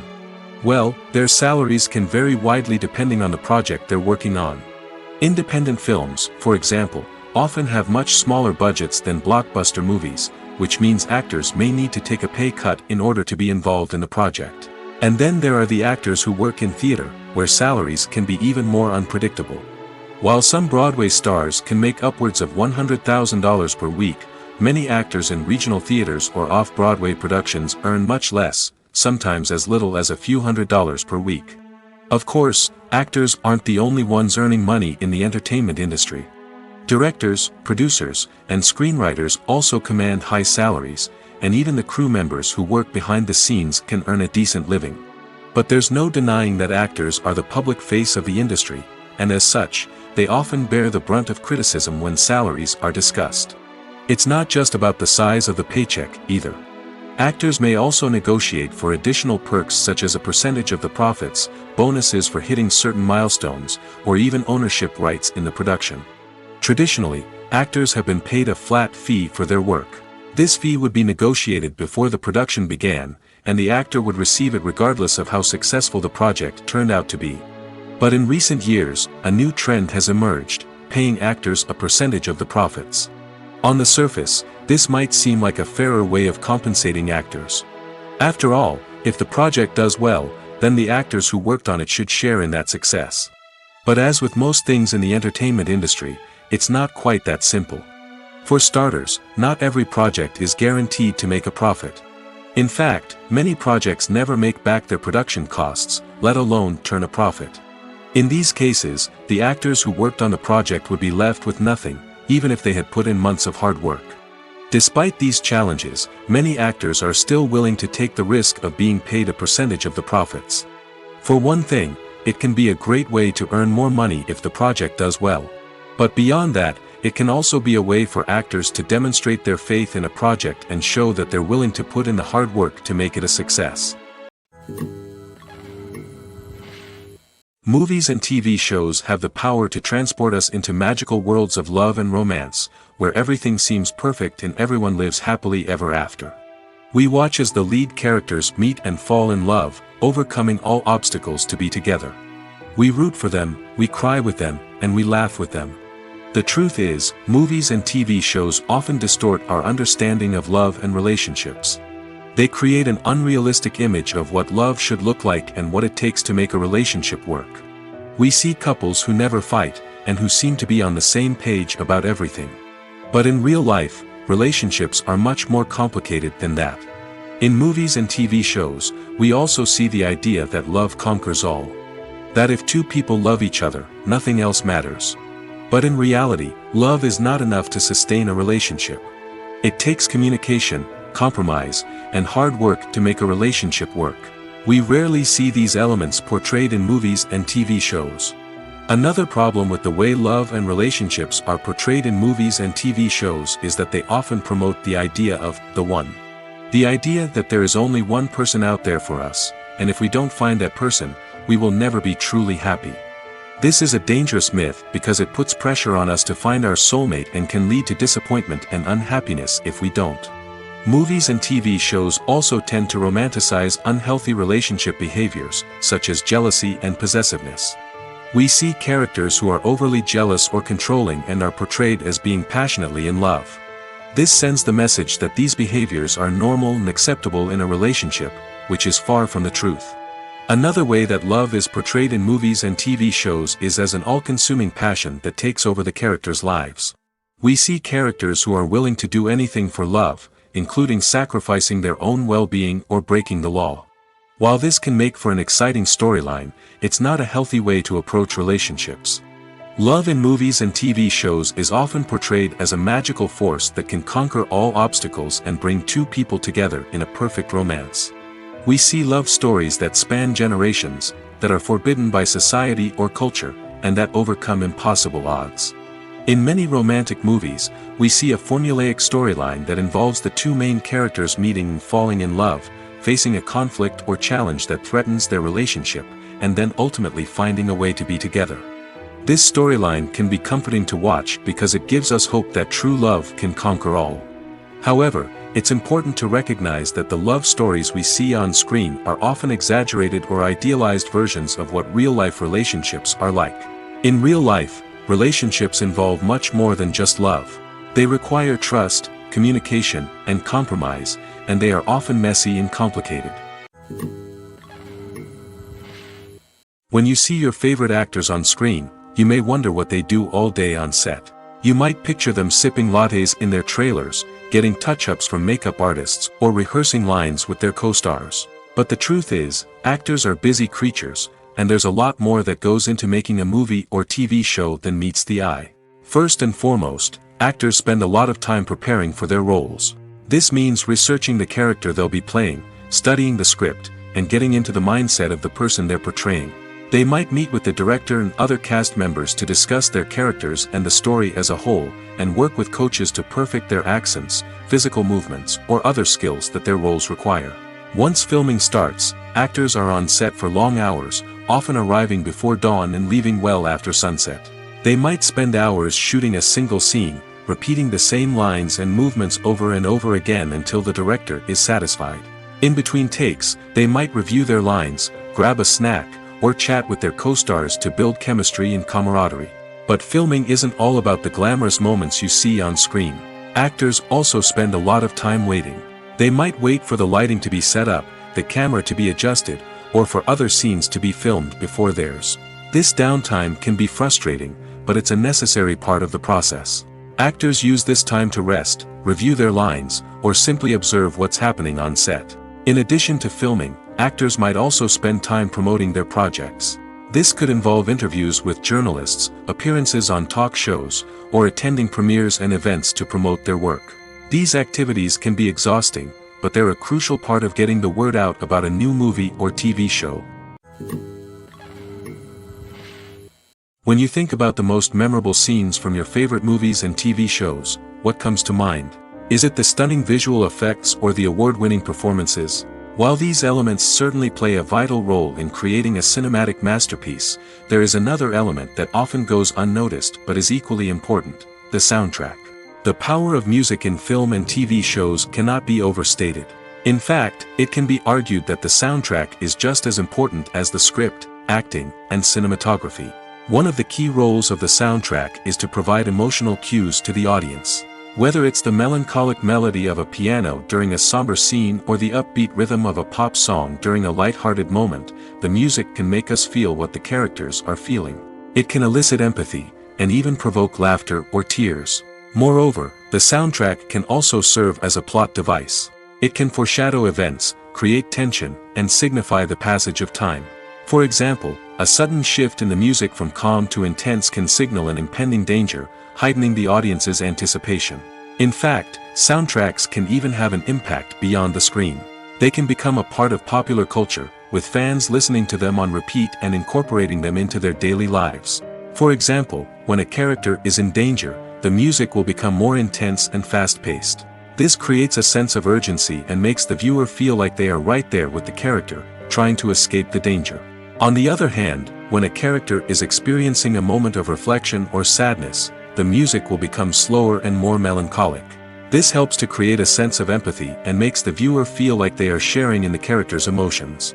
Well, their salaries can vary widely depending on the project they're working on. Independent films, for example, often have much smaller budgets than blockbuster movies, which means actors may need to take a pay cut in order to be involved in the project. And then there are the actors who work in theater, where salaries can be even more unpredictable. While some Broadway stars can make upwards of $100,000 per week, many actors in regional theaters or off-Broadway productions earn much less, sometimes as little as a few $100s per week. Of course, actors aren't the only ones earning money in the entertainment industry. Directors, producers, and screenwriters also command high salaries, and even the crew members who work behind the scenes can earn a decent living. But there's no denying that actors are the public face of the industry, and as such, they often bear the brunt of criticism when salaries are discussed. It's not just about the size of the paycheck, either. Actors may also negotiate for additional perks such as a percentage of the profits, bonuses for hitting certain milestones, or even ownership rights in the production. Traditionally, actors have been paid a flat fee for their work. This fee would be negotiated before the production began, and the actor would receive it regardless of how successful the project turned out to be. But in recent years, a new trend has emerged, paying actors a percentage of the profits. On the surface, this might seem like a fairer way of compensating actors. After all, if the project does well, then the actors who worked on it should share in that success. But as with most things in the entertainment industry, it's not quite that simple. For starters, not every project is guaranteed to make a profit. In fact, many projects never make back their production costs, let alone turn a profit. In these cases, the actors who worked on the project would be left with nothing, even if they had put in months of hard work. Despite these challenges, many actors are still willing to take the risk of being paid a percentage of the profits. For one thing, it can be a great way to earn more money if the project does well. But beyond that, it can also be a way for actors to demonstrate their faith in a project and show that they're willing to put in the hard work to make it a success. Movies and TV shows have the power to transport us into magical worlds of love and romance, where everything seems perfect and everyone lives happily ever after. We watch as the lead characters meet and fall in love, overcoming all obstacles to be together. We root for them, we cry with them, and we laugh with them. The truth is, movies and TV shows often distort our understanding of love and relationships. They create an unrealistic image of what love should look like and what it takes to make a relationship work. We see couples who never fight, and who seem to be on the same page about everything. But in real life, relationships are much more complicated than that. In movies and TV shows, we also see the idea that love conquers all. That if two people love each other, nothing else matters. But in reality, love is not enough to sustain a relationship. It takes communication, compromise, and hard work to make a relationship work. We rarely see these elements portrayed in movies and TV shows. Another problem with the way love and relationships are portrayed in movies and TV shows is that they often promote the idea of the one. The idea that there is only one person out there for us, and if we don't find that person, we will never be truly happy. This is a dangerous myth because it puts pressure on us to find our soulmate and can lead to disappointment and unhappiness if we don't. Movies and TV shows also tend to romanticize unhealthy relationship behaviors, such as jealousy and possessiveness. We see characters who are overly jealous or controlling and are portrayed as being passionately in love. This sends the message that these behaviors are normal and acceptable in a relationship, which is far from the truth. Another way that love is portrayed in movies and TV shows is as an all-consuming passion that takes over the characters' lives. We see characters who are willing to do anything for love, including sacrificing their own well-being or breaking the law. While this can make for an exciting storyline, it's not a healthy way to approach relationships. Love in movies and TV shows is often portrayed as a magical force that can conquer all obstacles and bring two people together in a perfect romance. We see love stories that span generations, that are forbidden by society or culture, and that overcome impossible odds. In many romantic movies, we see a formulaic storyline that involves the two main characters meeting and falling in love, facing a conflict or challenge that threatens their relationship, and then ultimately finding a way to be together. This storyline can be comforting to watch because it gives us hope that true love can conquer all. However, it's important to recognize that the love stories we see on screen are often exaggerated or idealized versions of what real-life relationships are like. In real life, relationships involve much more than just love. They require trust, communication, and compromise, and they are often messy and complicated. When you see your favorite actors on screen, you may wonder what they do all day on set. You might picture them sipping lattes in their trailers, getting touch-ups from makeup artists, or rehearsing lines with their co-stars. But the truth is, actors are busy creatures, and there's a lot more that goes into making a movie or TV show than meets the eye. First and foremost, actors spend a lot of time preparing for their roles. This means researching the character they'll be playing, studying the script, and getting into the mindset of the person they're portraying. They might meet with the director and other cast members to discuss their characters and the story as a whole, and work with coaches to perfect their accents, physical movements, or other skills that their roles require. Once filming starts, actors are on set for long hours, often arriving before dawn and leaving well after sunset. They might spend hours shooting a single scene, repeating the same lines and movements over and over again until the director is satisfied. In between takes, they might review their lines, grab a snack, or chat with their co-stars to build chemistry and camaraderie. But filming isn't all about the glamorous moments you see on screen. Actors also spend a lot of time waiting. They might wait for the lighting to be set up, the camera to be adjusted, or for other scenes to be filmed before theirs. This downtime can be frustrating, but it's a necessary part of the process. Actors use this time to rest, review their lines, or simply observe what's happening on set. In addition to filming, actors might also spend time promoting their projects. This could involve interviews with journalists, appearances on talk shows, or attending premieres and events to promote their work. These activities can be exhausting, but they're a crucial part of getting the word out about a new movie or TV show. When you think about the most memorable scenes from your favorite movies and TV shows, what comes to mind? Is it the stunning visual effects or the award-winning performances? While these elements certainly play a vital role in creating a cinematic masterpiece, there is another element that often goes unnoticed but is equally important: the soundtrack. The power of music in film and TV shows cannot be overstated. In fact, it can be argued that the soundtrack is just as important as the script, acting, and cinematography. One of the key roles of the soundtrack is to provide emotional cues to the audience. Whether it's the melancholic melody of a piano during a somber scene or the upbeat rhythm of a pop song during a light-hearted moment, the music can make us feel what the characters are feeling. It can elicit empathy, and even provoke laughter or tears. Moreover, the soundtrack can also serve as a plot device. It can foreshadow events, create tension, and signify the passage of time. For example, a sudden shift in the music from calm to intense can signal an impending danger, heightening the audience's anticipation. In fact, soundtracks can even have an impact beyond the screen. They can become a part of popular culture, with fans listening to them on repeat and incorporating them into their daily lives. For example, when a character is in danger, the music will become more intense and fast-paced. This creates a sense of urgency and makes the viewer feel like they are right there with the character, trying to escape the danger. On the other hand, when a character is experiencing a moment of reflection or sadness, the music will become slower and more melancholic. This helps to create a sense of empathy and makes the viewer feel like they are sharing in the character's emotions.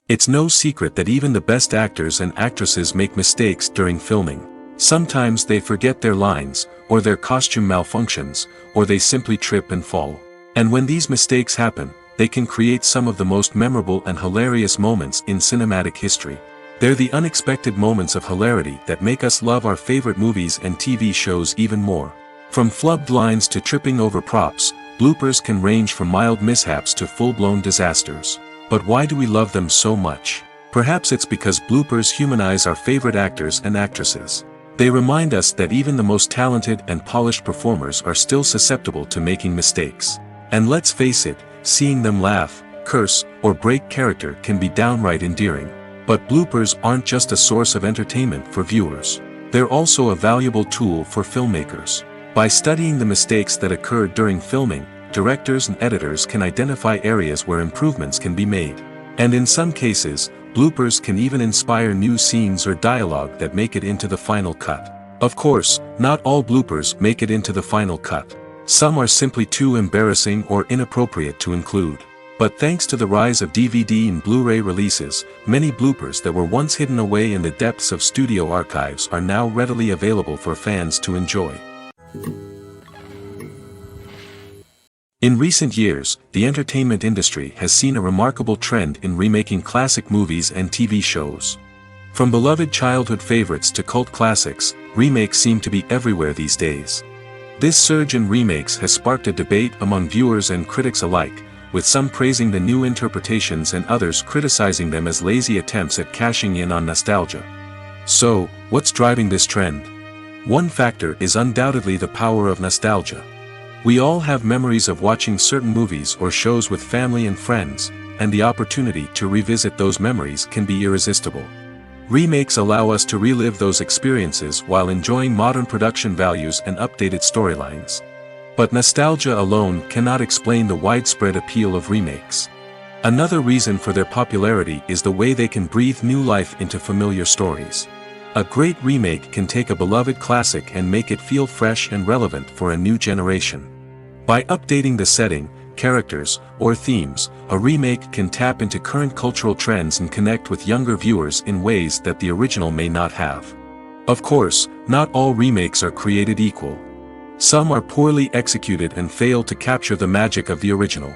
It's no secret that even the best actors and actresses make mistakes during filming. Sometimes they forget their lines, or their costume malfunctions, or they simply trip and fall. And when these mistakes happen, they can create some of the most memorable and hilarious moments in cinematic history. They're the unexpected moments of hilarity that make us love our favorite movies and TV shows even more. From flubbed lines to tripping over props, bloopers can range from mild mishaps to full-blown disasters. But why do we love them so much? Perhaps it's because bloopers humanize our favorite actors and actresses. They remind us that even the most talented and polished performers are still susceptible to making mistakes. And let's face it, seeing them laugh, curse, or break character can be downright endearing. But bloopers aren't just a source of entertainment for viewers. They're also a valuable tool for filmmakers. By studying the mistakes that occurred during filming, directors and editors can identify areas where improvements can be made. And in some cases, bloopers can even inspire new scenes or dialogue that make it into the final cut. Of course, not all bloopers make it into the final cut. Some are simply too embarrassing or inappropriate to include. But thanks to the rise of DVD and Blu-ray releases, many bloopers that were once hidden away in the depths of studio archives are now readily available for fans to enjoy. In recent years, the entertainment industry has seen a remarkable trend in remaking classic movies and TV shows. From beloved childhood favorites to cult classics, remakes seem to be everywhere these days. This surge in remakes has sparked a debate among viewers and critics alike, with some praising the new interpretations and others criticizing them as lazy attempts at cashing in on nostalgia. So, what's driving this trend? One factor is undoubtedly the power of nostalgia. We all have memories of watching certain movies or shows with family and friends, and the opportunity to revisit those memories can be irresistible. Remakes allow us to relive those experiences while enjoying modern production values and updated storylines. But nostalgia alone cannot explain the widespread appeal of remakes. Another reason for their popularity is the way they can breathe new life into familiar stories. A great remake can take a beloved classic and make it feel fresh and relevant for a new generation. By updating the setting, characters, or themes, a remake can tap into current cultural trends and connect with younger viewers in ways that the original may not have. Of course, not all remakes are created equal. Some are poorly executed and fail to capture the magic of the original.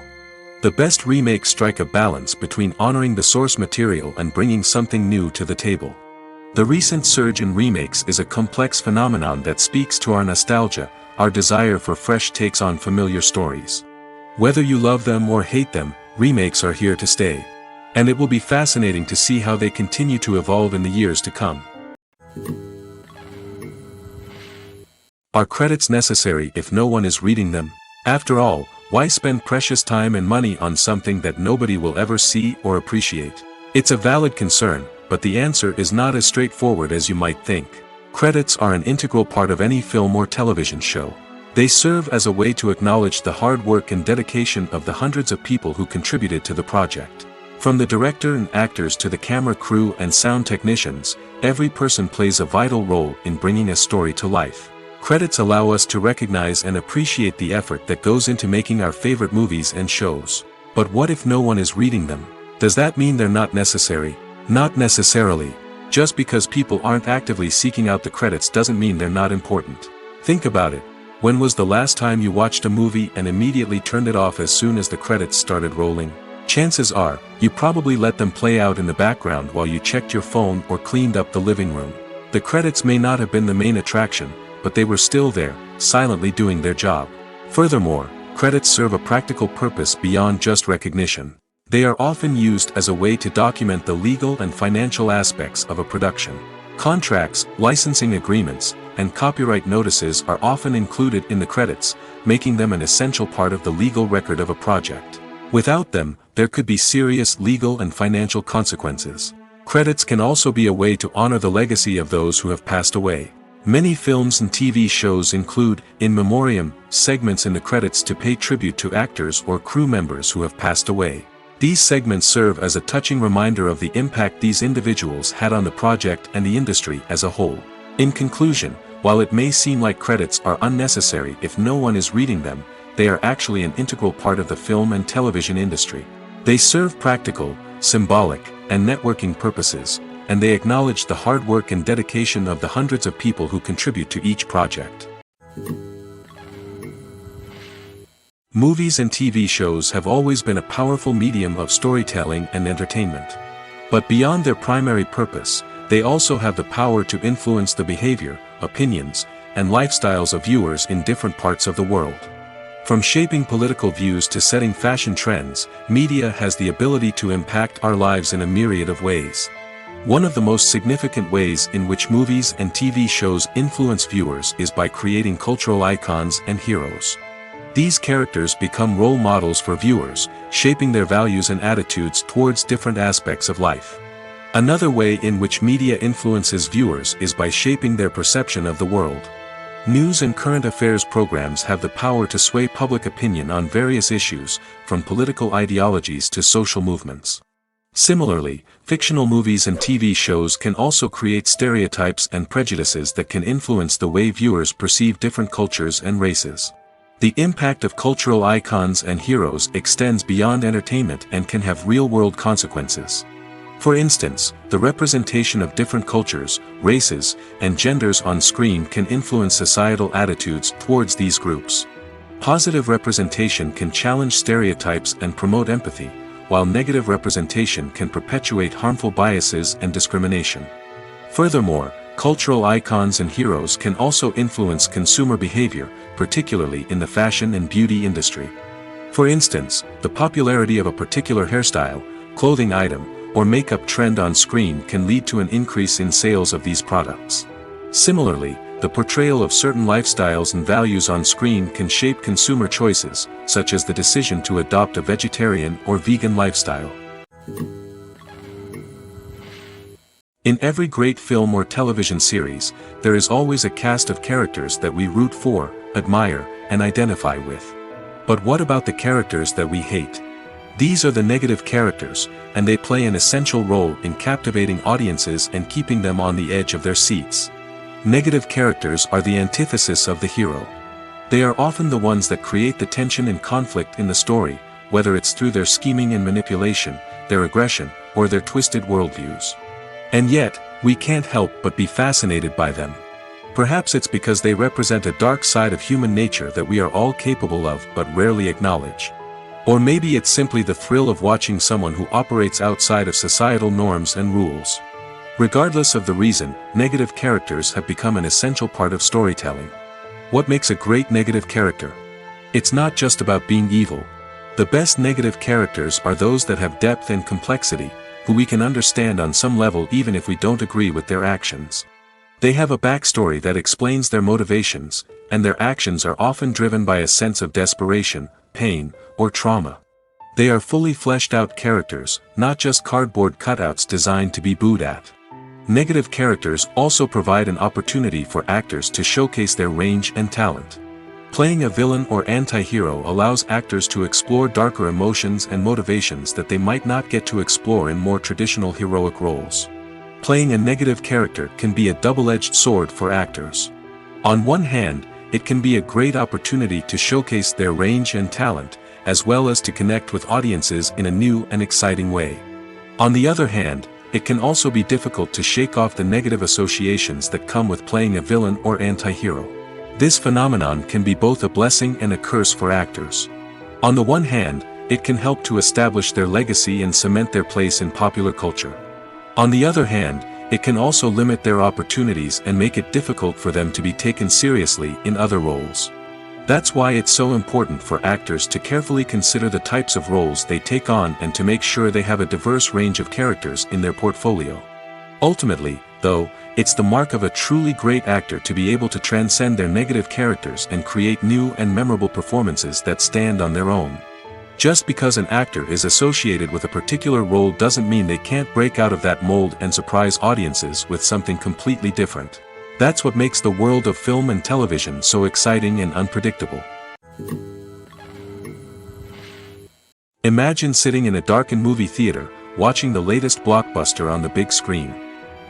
The best remakes strike a balance between honoring the source material and bringing something new to the table. The recent surge in remakes is a complex phenomenon that speaks to our nostalgia, our desire for fresh takes on familiar stories. Whether you love them or hate them, remakes are here to stay. And it will be fascinating to see how they continue to evolve in the years to come. Are credits necessary if no one is reading them? After all, why spend precious time and money on something that nobody will ever see or appreciate? It's a valid concern, but the answer is not as straightforward as you might think. Credits are an integral part of any film or television show. They serve as a way to acknowledge the hard work and dedication of the hundreds of people who contributed to the project. From the director and actors to the camera crew and sound technicians, every person plays a vital role in bringing a story to life. Credits allow us to recognize and appreciate the effort that goes into making our favorite movies and shows. But what if no one is reading them? Does that mean they're not necessary? Not necessarily. Just because people aren't actively seeking out the credits doesn't mean they're not important. Think about it. When was the last time you watched a movie and immediately turned it off as soon as the credits started rolling? Chances are, you probably let them play out in the background while you checked your phone or cleaned up the living room. The credits may not have been the main attraction, but they were still there, silently doing their job. Furthermore, credits serve a practical purpose beyond just recognition. They are often used as a way to document the legal and financial aspects of a production. Contracts, licensing agreements, and copyright notices are often included in the credits, making them an essential part of the legal record of a project. Without them, there could be serious legal and financial consequences. Credits can also be a way to honor the legacy of those who have passed away. Many films and TV shows include, in memoriam, segments in the credits to pay tribute to actors or crew members who have passed away. These segments serve as a touching reminder of the impact these individuals had on the project and the industry as a whole. In conclusion, while it may seem like credits are unnecessary if no one is reading them, they are actually an integral part of the film and television industry. They serve practical, symbolic, and networking purposes, and they acknowledge the hard work and dedication of the hundreds of people who contribute to each project. Movies and TV shows have always been a powerful medium of storytelling and entertainment. But beyond their primary purpose, they also have the power to influence the behavior, opinions, and lifestyles of viewers in different parts of the world. From shaping political views to setting fashion trends, media has the ability to impact our lives in a myriad of ways. One of the most significant ways in which movies and TV shows influence viewers is by creating cultural icons and heroes. These characters become role models for viewers, shaping their values and attitudes towards different aspects of life. Another way in which media influences viewers is by shaping their perception of the world. News and current affairs programs have the power to sway public opinion on various issues, from political ideologies to social movements. Similarly, fictional movies and TV shows can also create stereotypes and prejudices that can influence the way viewers perceive different cultures and races. The impact of cultural icons and heroes extends beyond entertainment and can have real-world consequences. For instance, the representation of different cultures, races, and genders on screen can influence societal attitudes towards these groups. Positive representation can challenge stereotypes and promote empathy, while negative representation can perpetuate harmful biases and discrimination. Furthermore, cultural icons and heroes can also influence consumer behavior, particularly in the fashion and beauty industry. For instance, the popularity of a particular hairstyle, clothing item, or makeup trend on screen can lead to an increase in sales of these products. Similarly, The portrayal of certain lifestyles and values on screen can shape consumer choices, such as the decision to adopt a vegetarian or vegan lifestyle. In every great film or television series, there is always a cast of characters that we root for, admire, and identify with. But what about the characters that we hate? These are the negative characters, and they play an essential role in captivating audiences and keeping them on the edge of their seats. Negative characters are the antithesis of the hero. They are often the ones that create the tension and conflict in the story, whether it's through their scheming and manipulation, their aggression, or their twisted worldviews. And yet, we can't help but be fascinated by them. Perhaps it's because they represent a dark side of human nature that we are all capable of but rarely acknowledge. Or maybe it's simply the thrill of watching someone who operates outside of societal norms and rules. Regardless of the reason, negative characters have become an essential part of storytelling. What makes a great negative character? It's not just about being evil. The best negative characters are those that have depth and complexity, who we can understand on some level even if we don't agree with their actions. They have a backstory that explains their motivations, and their actions are often driven by a sense of desperation, pain, or trauma. They are fully fleshed out characters, not just cardboard cutouts designed to be booed at. Negative characters also provide an opportunity for actors to showcase their range and talent. Playing a villain or anti-hero allows actors to explore darker emotions and motivations that they might not get to explore in more traditional heroic roles. Playing a negative character can be a double-edged sword for actors. On one hand, it can be a great opportunity to showcase their range and talent, as well as to connect with audiences in a new and exciting way. On the other hand, it can also be difficult to shake off the negative associations that come with playing a villain or anti-hero. This phenomenon can be both a blessing and a curse for actors. On the one hand, it can help to establish their legacy and cement their place in popular culture. On the other hand, it can also limit their opportunities and make it difficult for them to be taken seriously in other roles. That's why it's so important for actors to carefully consider the types of roles they take on and to make sure they have a diverse range of characters in their portfolio. Ultimately, though, it's the mark of a truly great actor to be able to transcend their negative characters and create new and memorable performances that stand on their own. Just because an actor is associated with a particular role doesn't mean they can't break out of that mold and surprise audiences with something completely different. That's what makes the world of film and television so exciting and unpredictable. Imagine sitting in a darkened movie theater, watching the latest blockbuster on the big screen.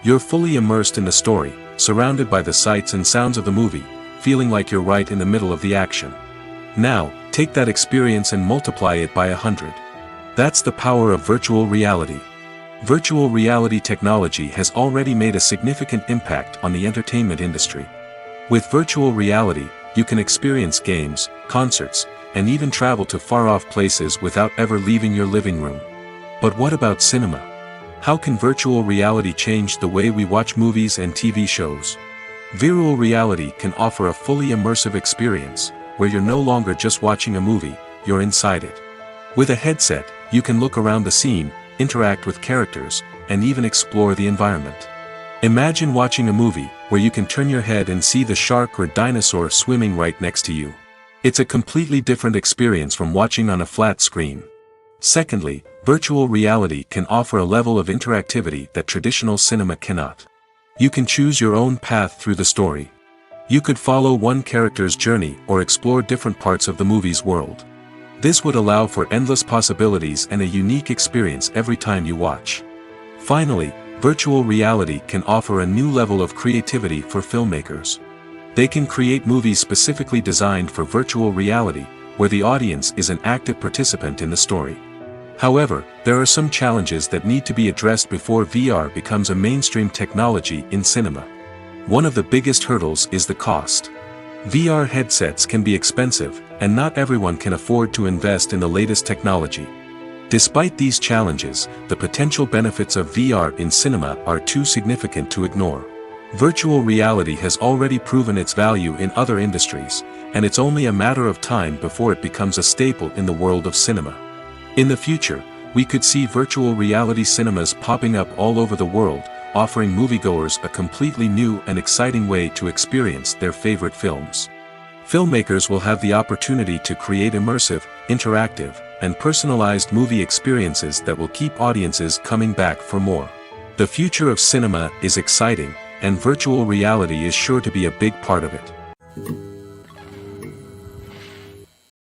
You're fully immersed in the story, surrounded by the sights and sounds of the movie, feeling like you're right in the middle of the action. Now, take that experience and multiply it by 100. That's the power of virtual reality. Virtual reality technology has already made a significant impact on the entertainment industry. With virtual reality, you can experience games, concerts, and even travel to far-off places without ever leaving your living room. But what about cinema? How can virtual reality change the way we watch movies and TV shows? Virtual reality can offer a fully immersive experience, where you're no longer just watching a movie, you're inside it. With a headset, you can look around the scene, interact with characters, and even explore the environment. Imagine watching a movie where you can turn your head and see the shark or dinosaur swimming right next to you. It's a completely different experience from watching on a flat screen. Secondly, virtual reality can offer a level of interactivity that traditional cinema cannot. You can choose your own path through the story. You could follow one character's journey or explore different parts of the movie's world. This would allow for endless possibilities and a unique experience every time you watch. Finally, virtual reality can offer a new level of creativity for filmmakers. They can create movies specifically designed for virtual reality, where the audience is an active participant in the story. However, there are some challenges that need to be addressed before VR becomes a mainstream technology in cinema. One of the biggest hurdles is the cost. VR headsets can be expensive, and not everyone can afford to invest in the latest technology. Despite these challenges, the potential benefits of VR in cinema are too significant to ignore. Virtual reality has already proven its value in other industries, and it's only a matter of time before it becomes a staple in the world of cinema. In the future, we could see virtual reality cinemas popping up all over the world, offering moviegoers a completely new and exciting way to experience their favorite films. Filmmakers will have the opportunity to create immersive, interactive, and personalized movie experiences that will keep audiences coming back for more. The future of cinema is exciting, and virtual reality is sure to be a big part of it.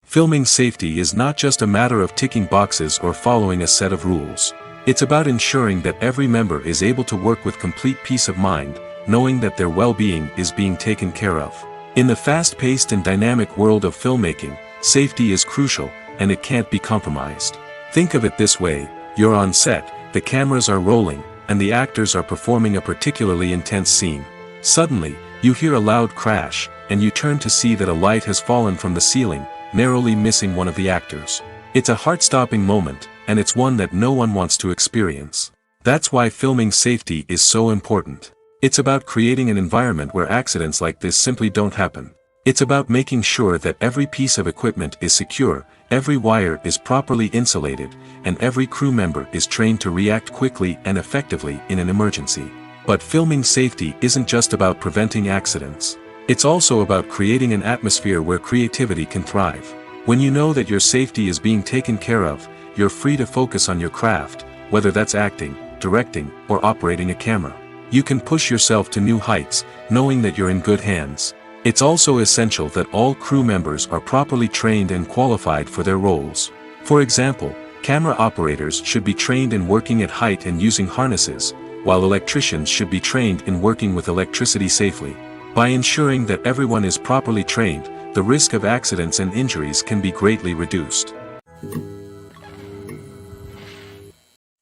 Filming safety is not just a matter of ticking boxes or following a set of rules. It's about ensuring that every member is able to work with complete peace of mind, knowing that their well-being is being taken care of. In the fast-paced and dynamic world of filmmaking, safety is crucial, and it can't be compromised. Think of it this way: you're on set, the cameras are rolling, and the actors are performing a particularly intense scene. Suddenly, you hear a loud crash, and you turn to see that a light has fallen from the ceiling, narrowly missing one of the actors. It's a heart-stopping moment, and it's one that no one wants to experience. That's why filming safety is so important. It's about creating an environment where accidents like this simply don't happen. It's about making sure that every piece of equipment is secure, every wire is properly insulated, and every crew member is trained to react quickly and effectively in an emergency. But filming safety isn't just about preventing accidents. It's also about creating an atmosphere where creativity can thrive. When you know that your safety is being taken care of, you're free to focus on your craft, whether that's acting, directing, or operating a camera. You can push yourself to new heights, knowing that you're in good hands. It's also essential that all crew members are properly trained and qualified for their roles. For example, camera operators should be trained in working at height and using harnesses, while electricians should be trained in working with electricity safely. By ensuring that everyone is properly trained, the risk of accidents and injuries can be greatly reduced.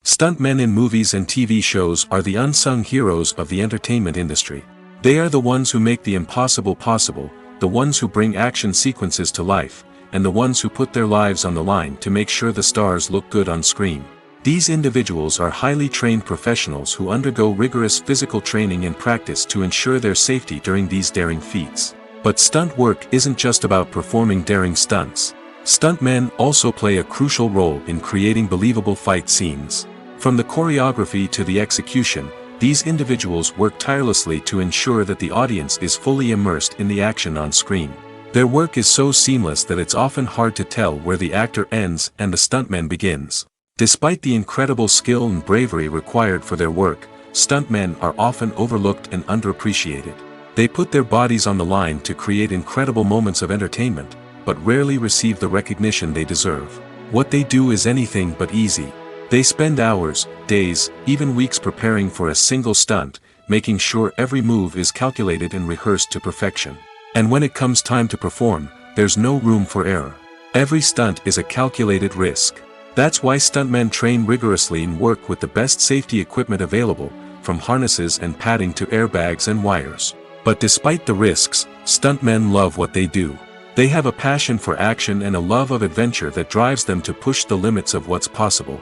Stuntmen in movies and TV shows are the unsung heroes of the entertainment industry. They are the ones who make the impossible possible, the ones who bring action sequences to life, and the ones who put their lives on the line to make sure the stars look good on screen. These individuals are highly trained professionals who undergo rigorous physical training and practice to ensure their safety during these daring feats. But stunt work isn't just about performing daring stunts. Stuntmen also play a crucial role in creating believable fight scenes. From the choreography to the execution, these individuals work tirelessly to ensure that the audience is fully immersed in the action on screen. Their work is so seamless that it's often hard to tell where the actor ends and the stuntman begins. Despite the incredible skill and bravery required for their work, stuntmen are often overlooked and underappreciated. They put their bodies on the line to create incredible moments of entertainment, but rarely receive the recognition they deserve. What they do is anything but easy. They spend hours, days, even weeks preparing for a single stunt, making sure every move is calculated and rehearsed to perfection. And when it comes time to perform, there's no room for error. Every stunt is a calculated risk. That's why stuntmen train rigorously and work with the best safety equipment available, from harnesses and padding to airbags and wires. But despite the risks, stuntmen love what they do. They have a passion for action and a love of adventure that drives them to push the limits of what's possible.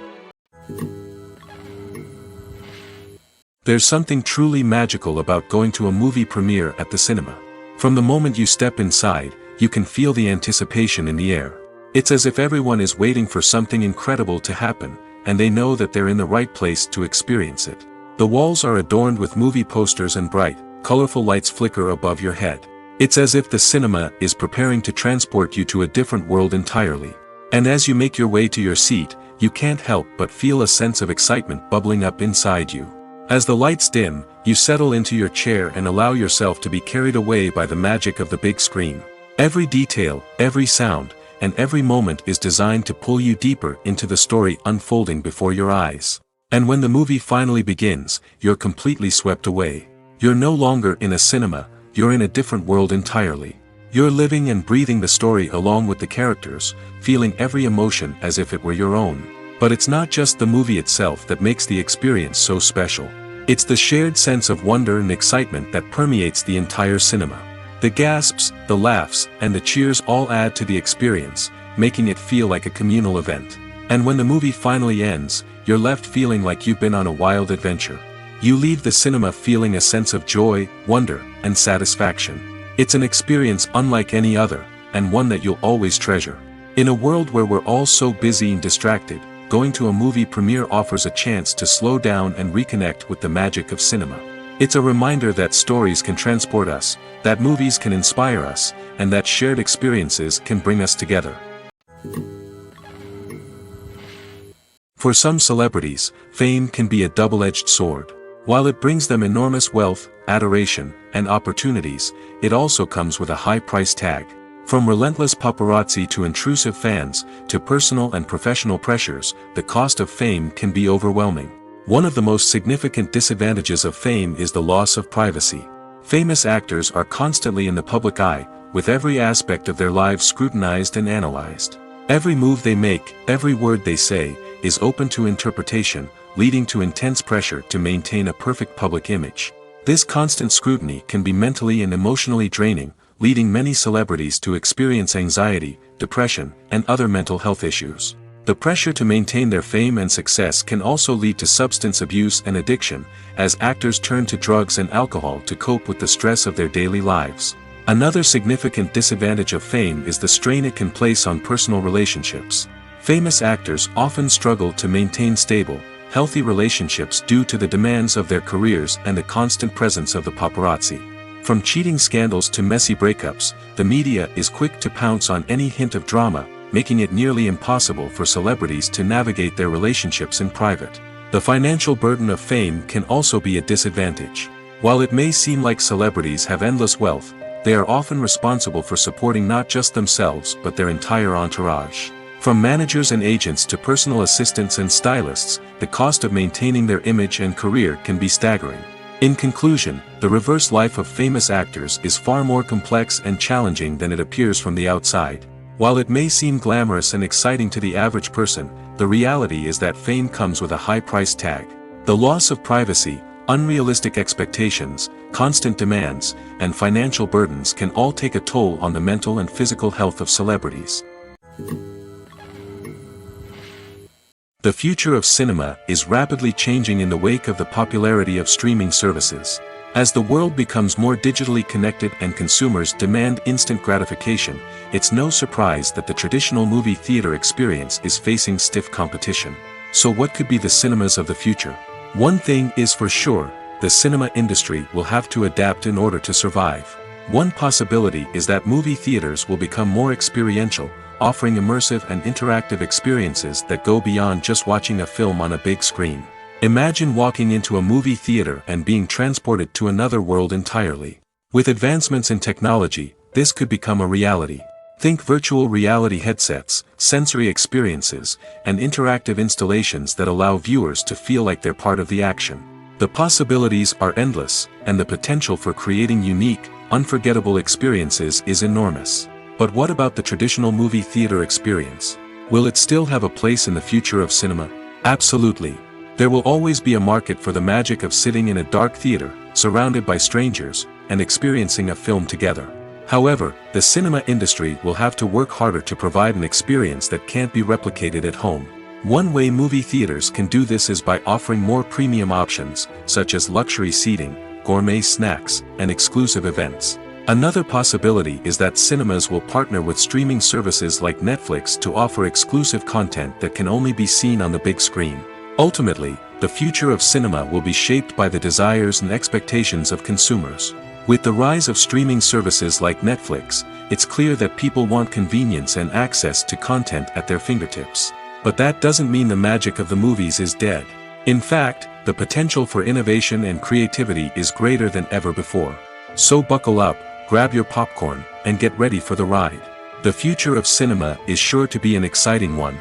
There's something truly magical about going to a movie premiere at the cinema. From the moment you step inside, you can feel the anticipation in the air. It's as if everyone is waiting for something incredible to happen, and they know that they're in the right place to experience it. The walls are adorned with movie posters and bright, colorful lights flicker above your head. It's as if the cinema is preparing to transport you to a different world entirely. And as you make your way to your seat, you can't help but feel a sense of excitement bubbling up inside you. As the lights dim, you settle into your chair and allow yourself to be carried away by the magic of the big screen. Every detail, every sound, and every moment is designed to pull you deeper into the story unfolding before your eyes. And when the movie finally begins, you're completely swept away. You're no longer in a cinema, you're in a different world entirely. You're living and breathing the story along with the characters, feeling every emotion as if it were your own. But it's not just the movie itself that makes the experience so special. It's the shared sense of wonder and excitement that permeates the entire cinema. The gasps, the laughs, and the cheers all add to the experience, making it feel like a communal event. And when the movie finally ends, you're left feeling like you've been on a wild adventure. You leave the cinema feeling a sense of joy, wonder, and satisfaction. It's an experience unlike any other, and one that you'll always treasure. In a world where we're all so busy and distracted, going to a movie premiere offers a chance to slow down and reconnect with the magic of cinema. It's a reminder that stories can transport us, that movies can inspire us, and that shared experiences can bring us together. For some celebrities, fame can be a double-edged sword. While it brings them enormous wealth, adoration, and opportunities, it also comes with a high price tag. From relentless paparazzi to intrusive fans, to personal and professional pressures, the cost of fame can be overwhelming. One of the most significant disadvantages of fame is the loss of privacy. Famous actors are constantly in the public eye, with every aspect of their lives scrutinized and analyzed. Every move they make, every word they say, is open to interpretation, leading to intense pressure to maintain a perfect public image. This constant scrutiny can be mentally and emotionally draining, leading many celebrities to experience anxiety, depression, and other mental health issues. The pressure to maintain their fame and success can also lead to substance abuse and addiction, as actors turn to drugs and alcohol to cope with the stress of their daily lives. Another significant disadvantage of fame is the strain it can place on personal relationships. Famous actors often struggle to maintain stable, healthy relationships due to the demands of their careers and the constant presence of the paparazzi. From cheating scandals to messy breakups, the media is quick to pounce on any hint of drama, making it nearly impossible for celebrities to navigate their relationships in private. The financial burden of fame can also be a disadvantage. While it may seem like celebrities have endless wealth, they are often responsible for supporting not just themselves but their entire entourage. From managers and agents to personal assistants and stylists, the cost of maintaining their image and career can be staggering. In conclusion, the reverse life of famous actors is far more complex and challenging than it appears from the outside. While it may seem glamorous and exciting to the average person, the reality is that fame comes with a high price tag. The loss of privacy, unrealistic expectations, constant demands, and financial burdens can all take a toll on the mental and physical health of celebrities. The future of cinema is rapidly changing in the wake of the popularity of streaming services. As the world becomes more digitally connected and consumers demand instant gratification, it's no surprise that the traditional movie theater experience is facing stiff competition. So what could be the cinemas of the future? One thing is for sure, the cinema industry will have to adapt in order to survive. One possibility is that movie theaters will become more experiential, offering immersive and interactive experiences that go beyond just watching a film on a big screen. Imagine walking into a movie theater and being transported to another world entirely. With advancements in technology, this could become a reality. Think virtual reality headsets, sensory experiences, and interactive installations that allow viewers to feel like they're part of the action. The possibilities are endless, and the potential for creating unique, unforgettable experiences is enormous. But what about the traditional movie theater experience? Will it still have a place in the future of cinema? Absolutely. There will always be a market for the magic of sitting in a dark theater, surrounded by strangers, and experiencing a film together. However, the cinema industry will have to work harder to provide an experience that can't be replicated at home. One way movie theaters can do this is by offering more premium options, such as luxury seating, gourmet snacks, and exclusive events. Another possibility is that cinemas will partner with streaming services like Netflix to offer exclusive content that can only be seen on the big screen. Ultimately, the future of cinema will be shaped by the desires and expectations of consumers. With the rise of streaming services like Netflix, it's clear that people want convenience and access to content at their fingertips. But that doesn't mean the magic of the movies is dead. In fact, the potential for innovation and creativity is greater than ever before. So buckle up, grab your popcorn, and get ready for the ride. The future of cinema is sure to be an exciting one.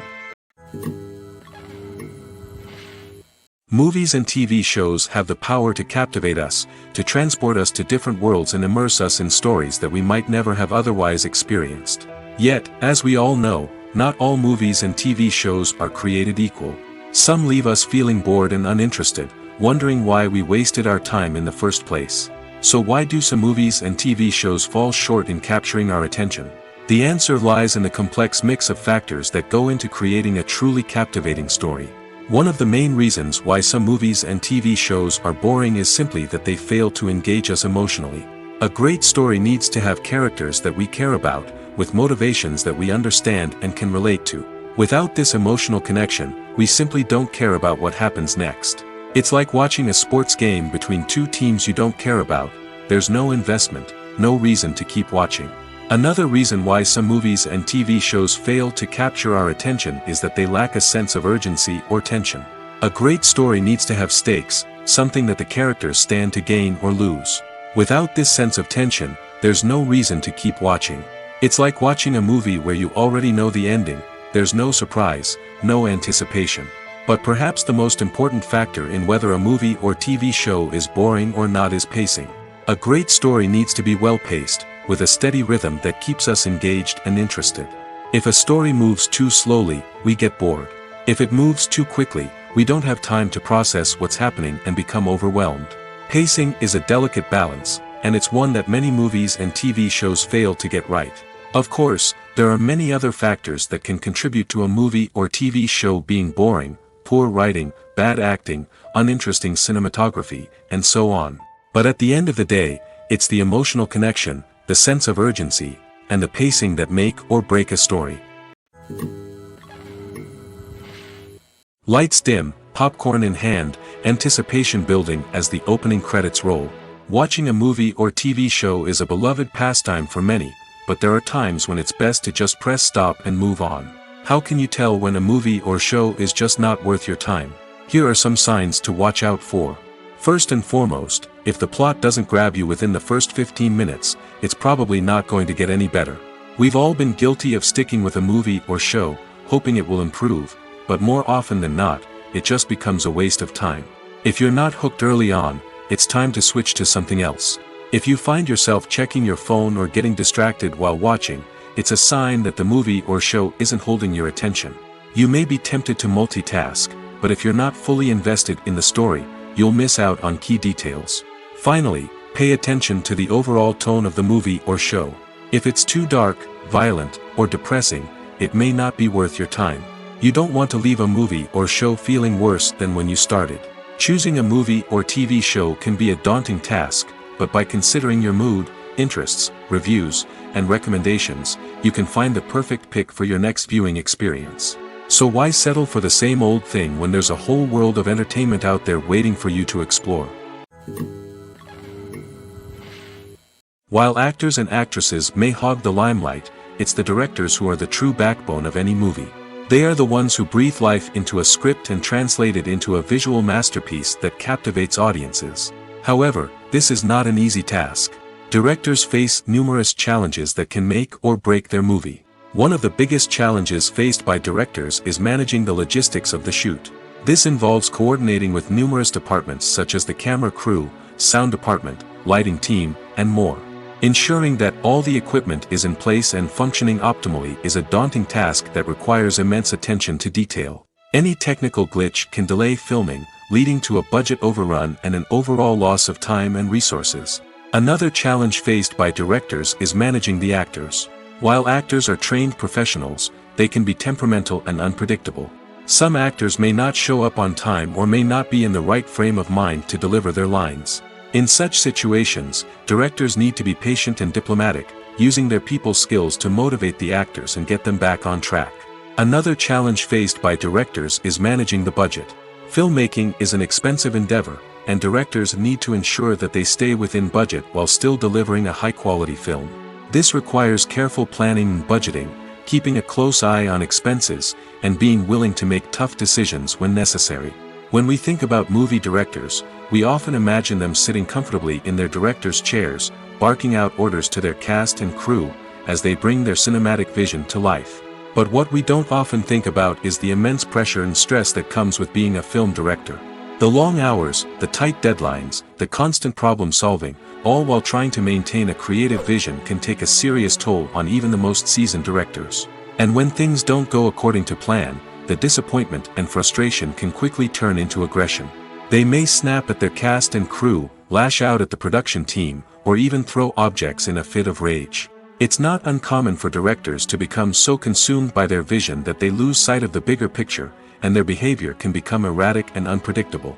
Movies and TV shows have the power to captivate us, to transport us to different worlds and immerse us in stories that we might never have otherwise experienced. Yet, as we all know, not all movies and TV shows are created equal. Some leave us feeling bored and uninterested, wondering why we wasted our time in the first place. So why do some movies and TV shows fall short in capturing our attention? The answer lies in the complex mix of factors that go into creating a truly captivating story. One of the main reasons why some movies and TV shows are boring is simply that they fail to engage us emotionally. A great story needs to have characters that we care about, with motivations that we understand and can relate to. Without this emotional connection, we simply don't care about what happens next. It's like watching a sports game between two teams you don't care about. There's no investment, no reason to keep watching. Another reason why some movies and TV shows fail to capture our attention is that they lack a sense of urgency or tension. A great story needs to have stakes, something that the characters stand to gain or lose. Without this sense of tension, there's no reason to keep watching. It's like watching a movie where you already know the ending. There's no surprise, no anticipation. But perhaps the most important factor in whether a movie or TV show is boring or not is pacing. A great story needs to be well-paced, with a steady rhythm that keeps us engaged and interested. If a story moves too slowly, we get bored. If it moves too quickly, we don't have time to process what's happening and become overwhelmed. Pacing is a delicate balance, and it's one that many movies and TV shows fail to get right. Of course, there are many other factors that can contribute to a movie or TV show being boring: poor writing, bad acting, uninteresting cinematography, and so on. But at the end of the day, it's the emotional connection, the sense of urgency, and the pacing that make or break a story. Lights dim, popcorn in hand, anticipation building as the opening credits roll. Watching a movie or TV show is a beloved pastime for many, but there are times when it's best to just press stop and move on. How can you tell when a movie or show is just not worth your time? Here are some signs to watch out for. First and foremost, if the plot doesn't grab you within the first 15 minutes, it's probably not going to get any better. We've all been guilty of sticking with a movie or show, hoping it will improve, but more often than not, it just becomes a waste of time. If you're not hooked early on, it's time to switch to something else. If you find yourself checking your phone or getting distracted while watching, it's a sign that the movie or show isn't holding your attention. You may be tempted to multitask, but if you're not fully invested in the story, you'll miss out on key details. Finally, pay attention to the overall tone of the movie or show. If it's too dark, violent, or depressing, it may not be worth your time. You don't want to leave a movie or show feeling worse than when you started. Choosing a movie or TV show can be a daunting task, but by considering your mood, interests, reviews, and recommendations, you can find the perfect pick for your next viewing experience. So why settle for the same old thing when there's a whole world of entertainment out there waiting for you to explore? While actors and actresses may hog the limelight, it's the directors who are the true backbone of any movie. They are the ones who breathe life into a script and translate it into a visual masterpiece that captivates audiences. However, this is not an easy task. Directors face numerous challenges that can make or break their movie. One of the biggest challenges faced by directors is managing the logistics of the shoot. This involves coordinating with numerous departments such as the camera crew, sound department, lighting team, and more. Ensuring that all the equipment is in place and functioning optimally is a daunting task that requires immense attention to detail. Any technical glitch can delay filming, leading to a budget overrun and an overall loss of time and resources. Another challenge faced by directors is managing the actors. While actors are trained professionals, they can be temperamental and unpredictable. Some actors may not show up on time or may not be in the right frame of mind to deliver their lines. In such situations, directors need to be patient and diplomatic, using their people skills to motivate the actors and get them back on track. Another challenge faced by directors is managing the budget. Filmmaking is an expensive endeavor, and directors need to ensure that they stay within budget while still delivering a high-quality film. This requires careful planning and budgeting, keeping a close eye on expenses, and being willing to make tough decisions when necessary. When we think about movie directors, we often imagine them sitting comfortably in their director's chairs, barking out orders to their cast and crew, as they bring their cinematic vision to life. But what we don't often think about is the immense pressure and stress that comes with being a film director. The long hours, the tight deadlines, the constant problem solving, all while trying to maintain a creative vision can take a serious toll on even the most seasoned directors. And when things don't go according to plan, the disappointment and frustration can quickly turn into aggression. They may snap at their cast and crew, lash out at the production team, or even throw objects in a fit of rage. It's not uncommon for directors to become so consumed by their vision that they lose sight of the bigger picture, and their behavior can become erratic and unpredictable.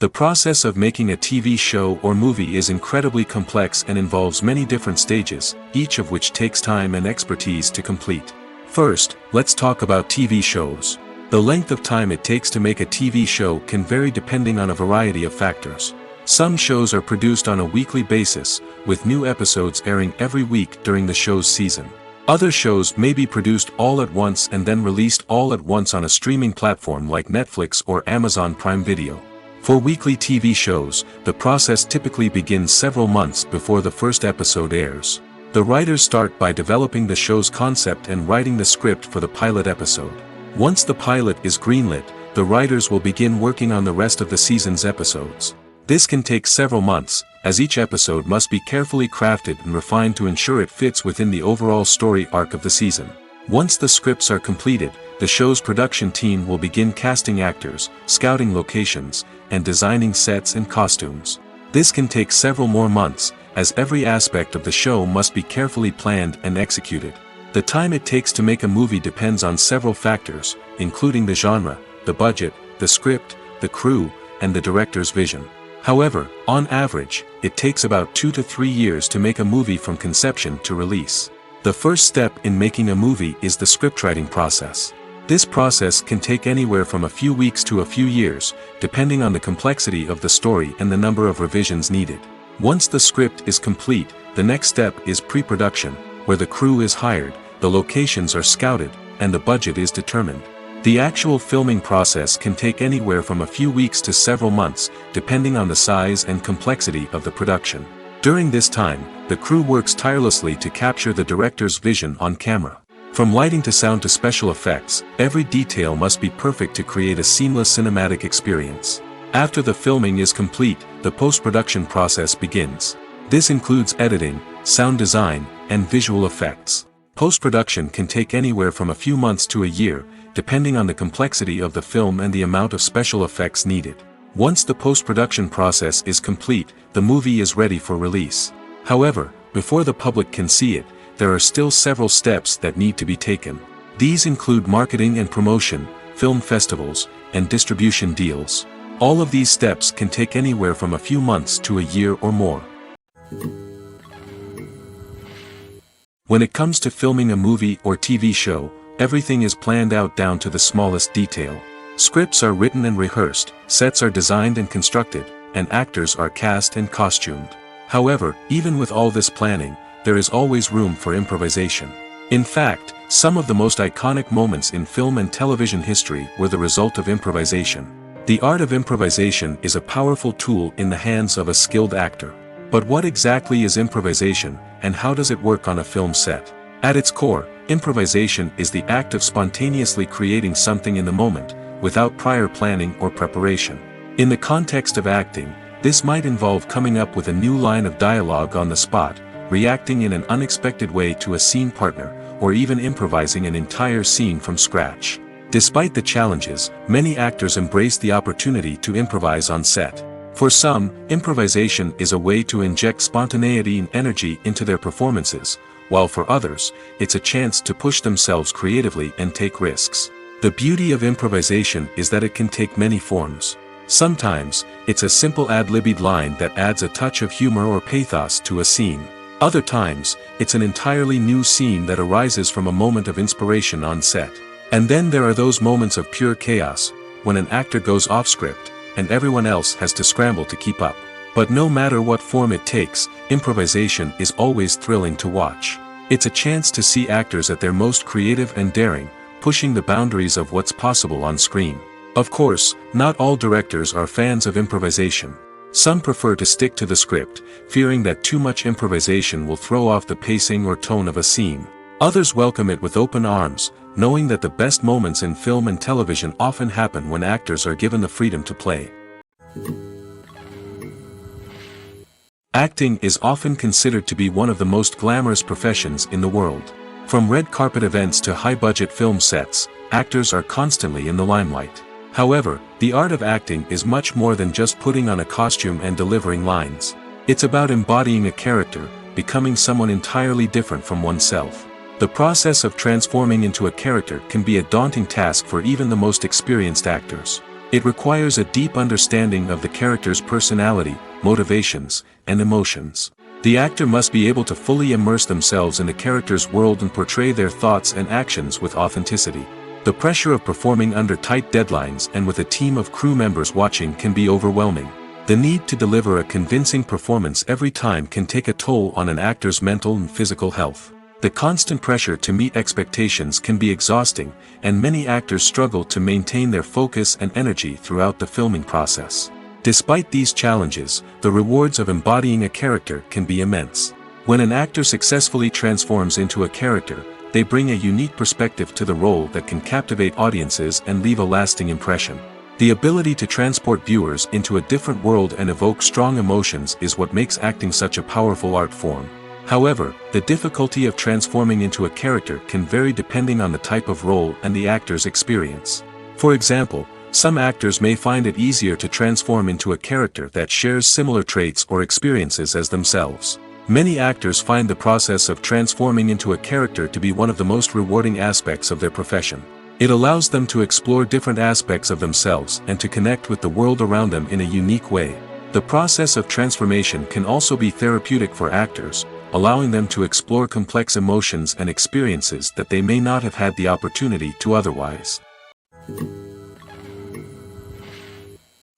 The process of making a TV show or movie is incredibly complex and involves many different stages, each of which takes time and expertise to complete. First, let's talk about TV shows. The length of time it takes to make a TV show can vary depending on a variety of factors. Some shows are produced on a weekly basis, with new episodes airing every week during the show's season. Other shows may be produced all at once and then released all at once on a streaming platform like Netflix or Amazon Prime Video. For weekly TV shows, the process typically begins several months before the first episode airs. The writers start by developing the show's concept and writing the script for the pilot episode. Once the pilot is greenlit, the writers will begin working on the rest of the season's episodes. This can take several months, as each episode must be carefully crafted and refined to ensure it fits within the overall story arc of the season. Once the scripts are completed, the show's production team will begin casting actors, scouting locations, and designing sets and costumes. This can take several more months, as every aspect of the show must be carefully planned and executed. The time it takes to make a movie depends on several factors, including the genre, the budget, the script, the crew, and the director's vision. However, on average, it takes about 2 to 3 years to make a movie from conception to release. The first step in making a movie is the scriptwriting process. This process can take anywhere from a few weeks to a few years, depending on the complexity of the story and the number of revisions needed. Once the script is complete, the next step is pre-production, where the crew is hired, the locations are scouted, and the budget is determined. The actual filming process can take anywhere from a few weeks to several months, depending on the size and complexity of the production. During this time, the crew works tirelessly to capture the director's vision on camera. From lighting to sound to special effects, every detail must be perfect to create a seamless cinematic experience. After the filming is complete, the post-production process begins. This includes editing, sound design, and visual effects. Post-production can take anywhere from a few months to a year, depending on the complexity of the film and the amount of special effects needed. Once the post-production process is complete, the movie is ready for release. However, before the public can see it, there are still several steps that need to be taken. These include marketing and promotion, film festivals, and distribution deals. All of these steps can take anywhere from a few months to a year or more. When it comes to filming a movie or TV show, everything is planned out down to the smallest detail. Scripts are written and rehearsed, sets are designed and constructed, and actors are cast and costumed. However, even with all this planning, there is always room for improvisation. In fact, some of the most iconic moments in film and television history were the result of improvisation. The art of improvisation is a powerful tool in the hands of a skilled actor. But what exactly is improvisation, and how does it work on a film set? At its core, improvisation is the act of spontaneously creating something in the moment, without prior planning or preparation. In the context of acting, this might involve coming up with a new line of dialogue on the spot, reacting in an unexpected way to a scene partner, or even improvising an entire scene from scratch. Despite the challenges, many actors embrace the opportunity to improvise on set. For some, improvisation is a way to inject spontaneity and energy into their performances, while for others, it's a chance to push themselves creatively and take risks. The beauty of improvisation is that it can take many forms. Sometimes, it's a simple ad-libbed line that adds a touch of humor or pathos to a scene. Other times, it's an entirely new scene that arises from a moment of inspiration on set. And then there are those moments of pure chaos, when an actor goes off script, and everyone else has to scramble to keep up. But no matter what form it takes, improvisation is always thrilling to watch. It's a chance to see actors at their most creative and daring, pushing the boundaries of what's possible on screen. Of course, not all directors are fans of improvisation. Some prefer to stick to the script, fearing that too much improvisation will throw off the pacing or tone of a scene. Others welcome it with open arms, knowing that the best moments in film and television often happen when actors are given the freedom to play. Acting is often considered to be one of the most glamorous professions in the world. From red carpet events to high-budget film sets, actors are constantly in the limelight. However, the art of acting is much more than just putting on a costume and delivering lines. It's about embodying a character, becoming someone entirely different from oneself. The process of transforming into a character can be a daunting task for even the most experienced actors. It requires a deep understanding of the character's personality, motivations, and emotions. The actor must be able to fully immerse themselves in the character's world and portray their thoughts and actions with authenticity. The pressure of performing under tight deadlines and with a team of crew members watching can be overwhelming. The need to deliver a convincing performance every time can take a toll on an actor's mental and physical health. The constant pressure to meet expectations can be exhausting, and many actors struggle to maintain their focus and energy throughout the filming process. Despite these challenges, the rewards of embodying a character can be immense. When an actor successfully transforms into a character, they bring a unique perspective to the role that can captivate audiences and leave a lasting impression. The ability to transport viewers into a different world and evoke strong emotions is what makes acting such a powerful art form. However, the difficulty of transforming into a character can vary depending on the type of role and the actor's experience. For example, some actors may find it easier to transform into a character that shares similar traits or experiences as themselves. Many actors find the process of transforming into a character to be one of the most rewarding aspects of their profession. It allows them to explore different aspects of themselves and to connect with the world around them in a unique way. The process of transformation can also be therapeutic for actors, allowing them to explore complex emotions and experiences that they may not have had the opportunity to otherwise.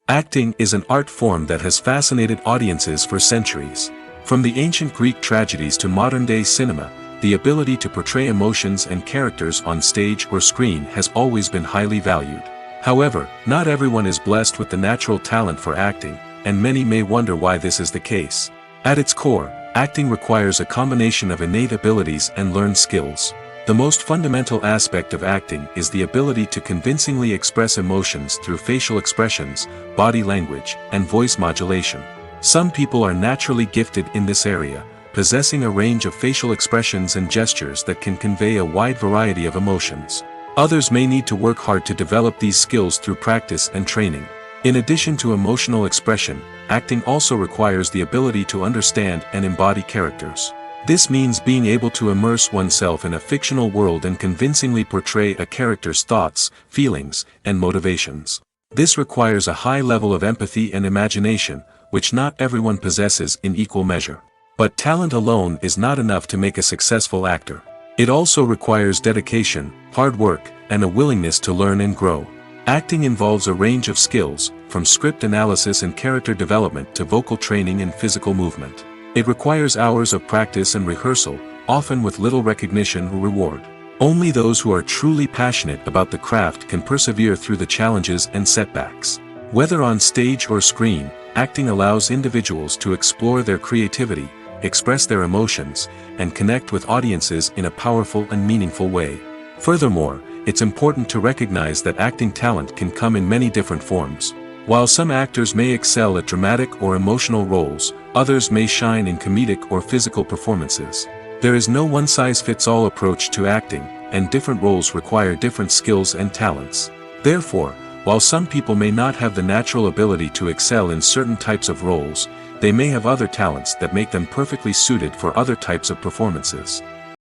Acting is an art form that has fascinated audiences for centuries. From the ancient Greek tragedies to modern-day cinema, the ability to portray emotions and characters on stage or screen has always been highly valued. However, not everyone is blessed with the natural talent for acting, and many may wonder why this is the case. At its core, acting requires a combination of innate abilities and learned skills. The most fundamental aspect of acting is the ability to convincingly express emotions through facial expressions, body language, and voice modulation. Some people are naturally gifted in this area, possessing a range of facial expressions and gestures that can convey a wide variety of emotions. Others may need to work hard to develop these skills through practice and training. In addition to emotional expression, acting also requires the ability to understand and embody characters. This means being able to immerse oneself in a fictional world and convincingly portray a character's thoughts, feelings, and motivations. This requires a high level of empathy and imagination, which not everyone possesses in equal measure. But talent alone is not enough to make a successful actor. It also requires dedication, hard work, and a willingness to learn and grow. Acting involves a range of skills, from script analysis and character development to vocal training and physical movement. It requires hours of practice and rehearsal, often with little recognition or reward. Only those who are truly passionate about the craft can persevere through the challenges and setbacks. Whether on stage or screen, acting allows individuals to explore their creativity, express their emotions, and connect with audiences in a powerful and meaningful way. Furthermore, it's important to recognize that acting talent can come in many different forms. While some actors may excel at dramatic or emotional roles, others may shine in comedic or physical performances. There is no one-size-fits-all approach to acting, and different roles require different skills and talents. Therefore, while some people may not have the natural ability to excel in certain types of roles, they may have other talents that make them perfectly suited for other types of performances.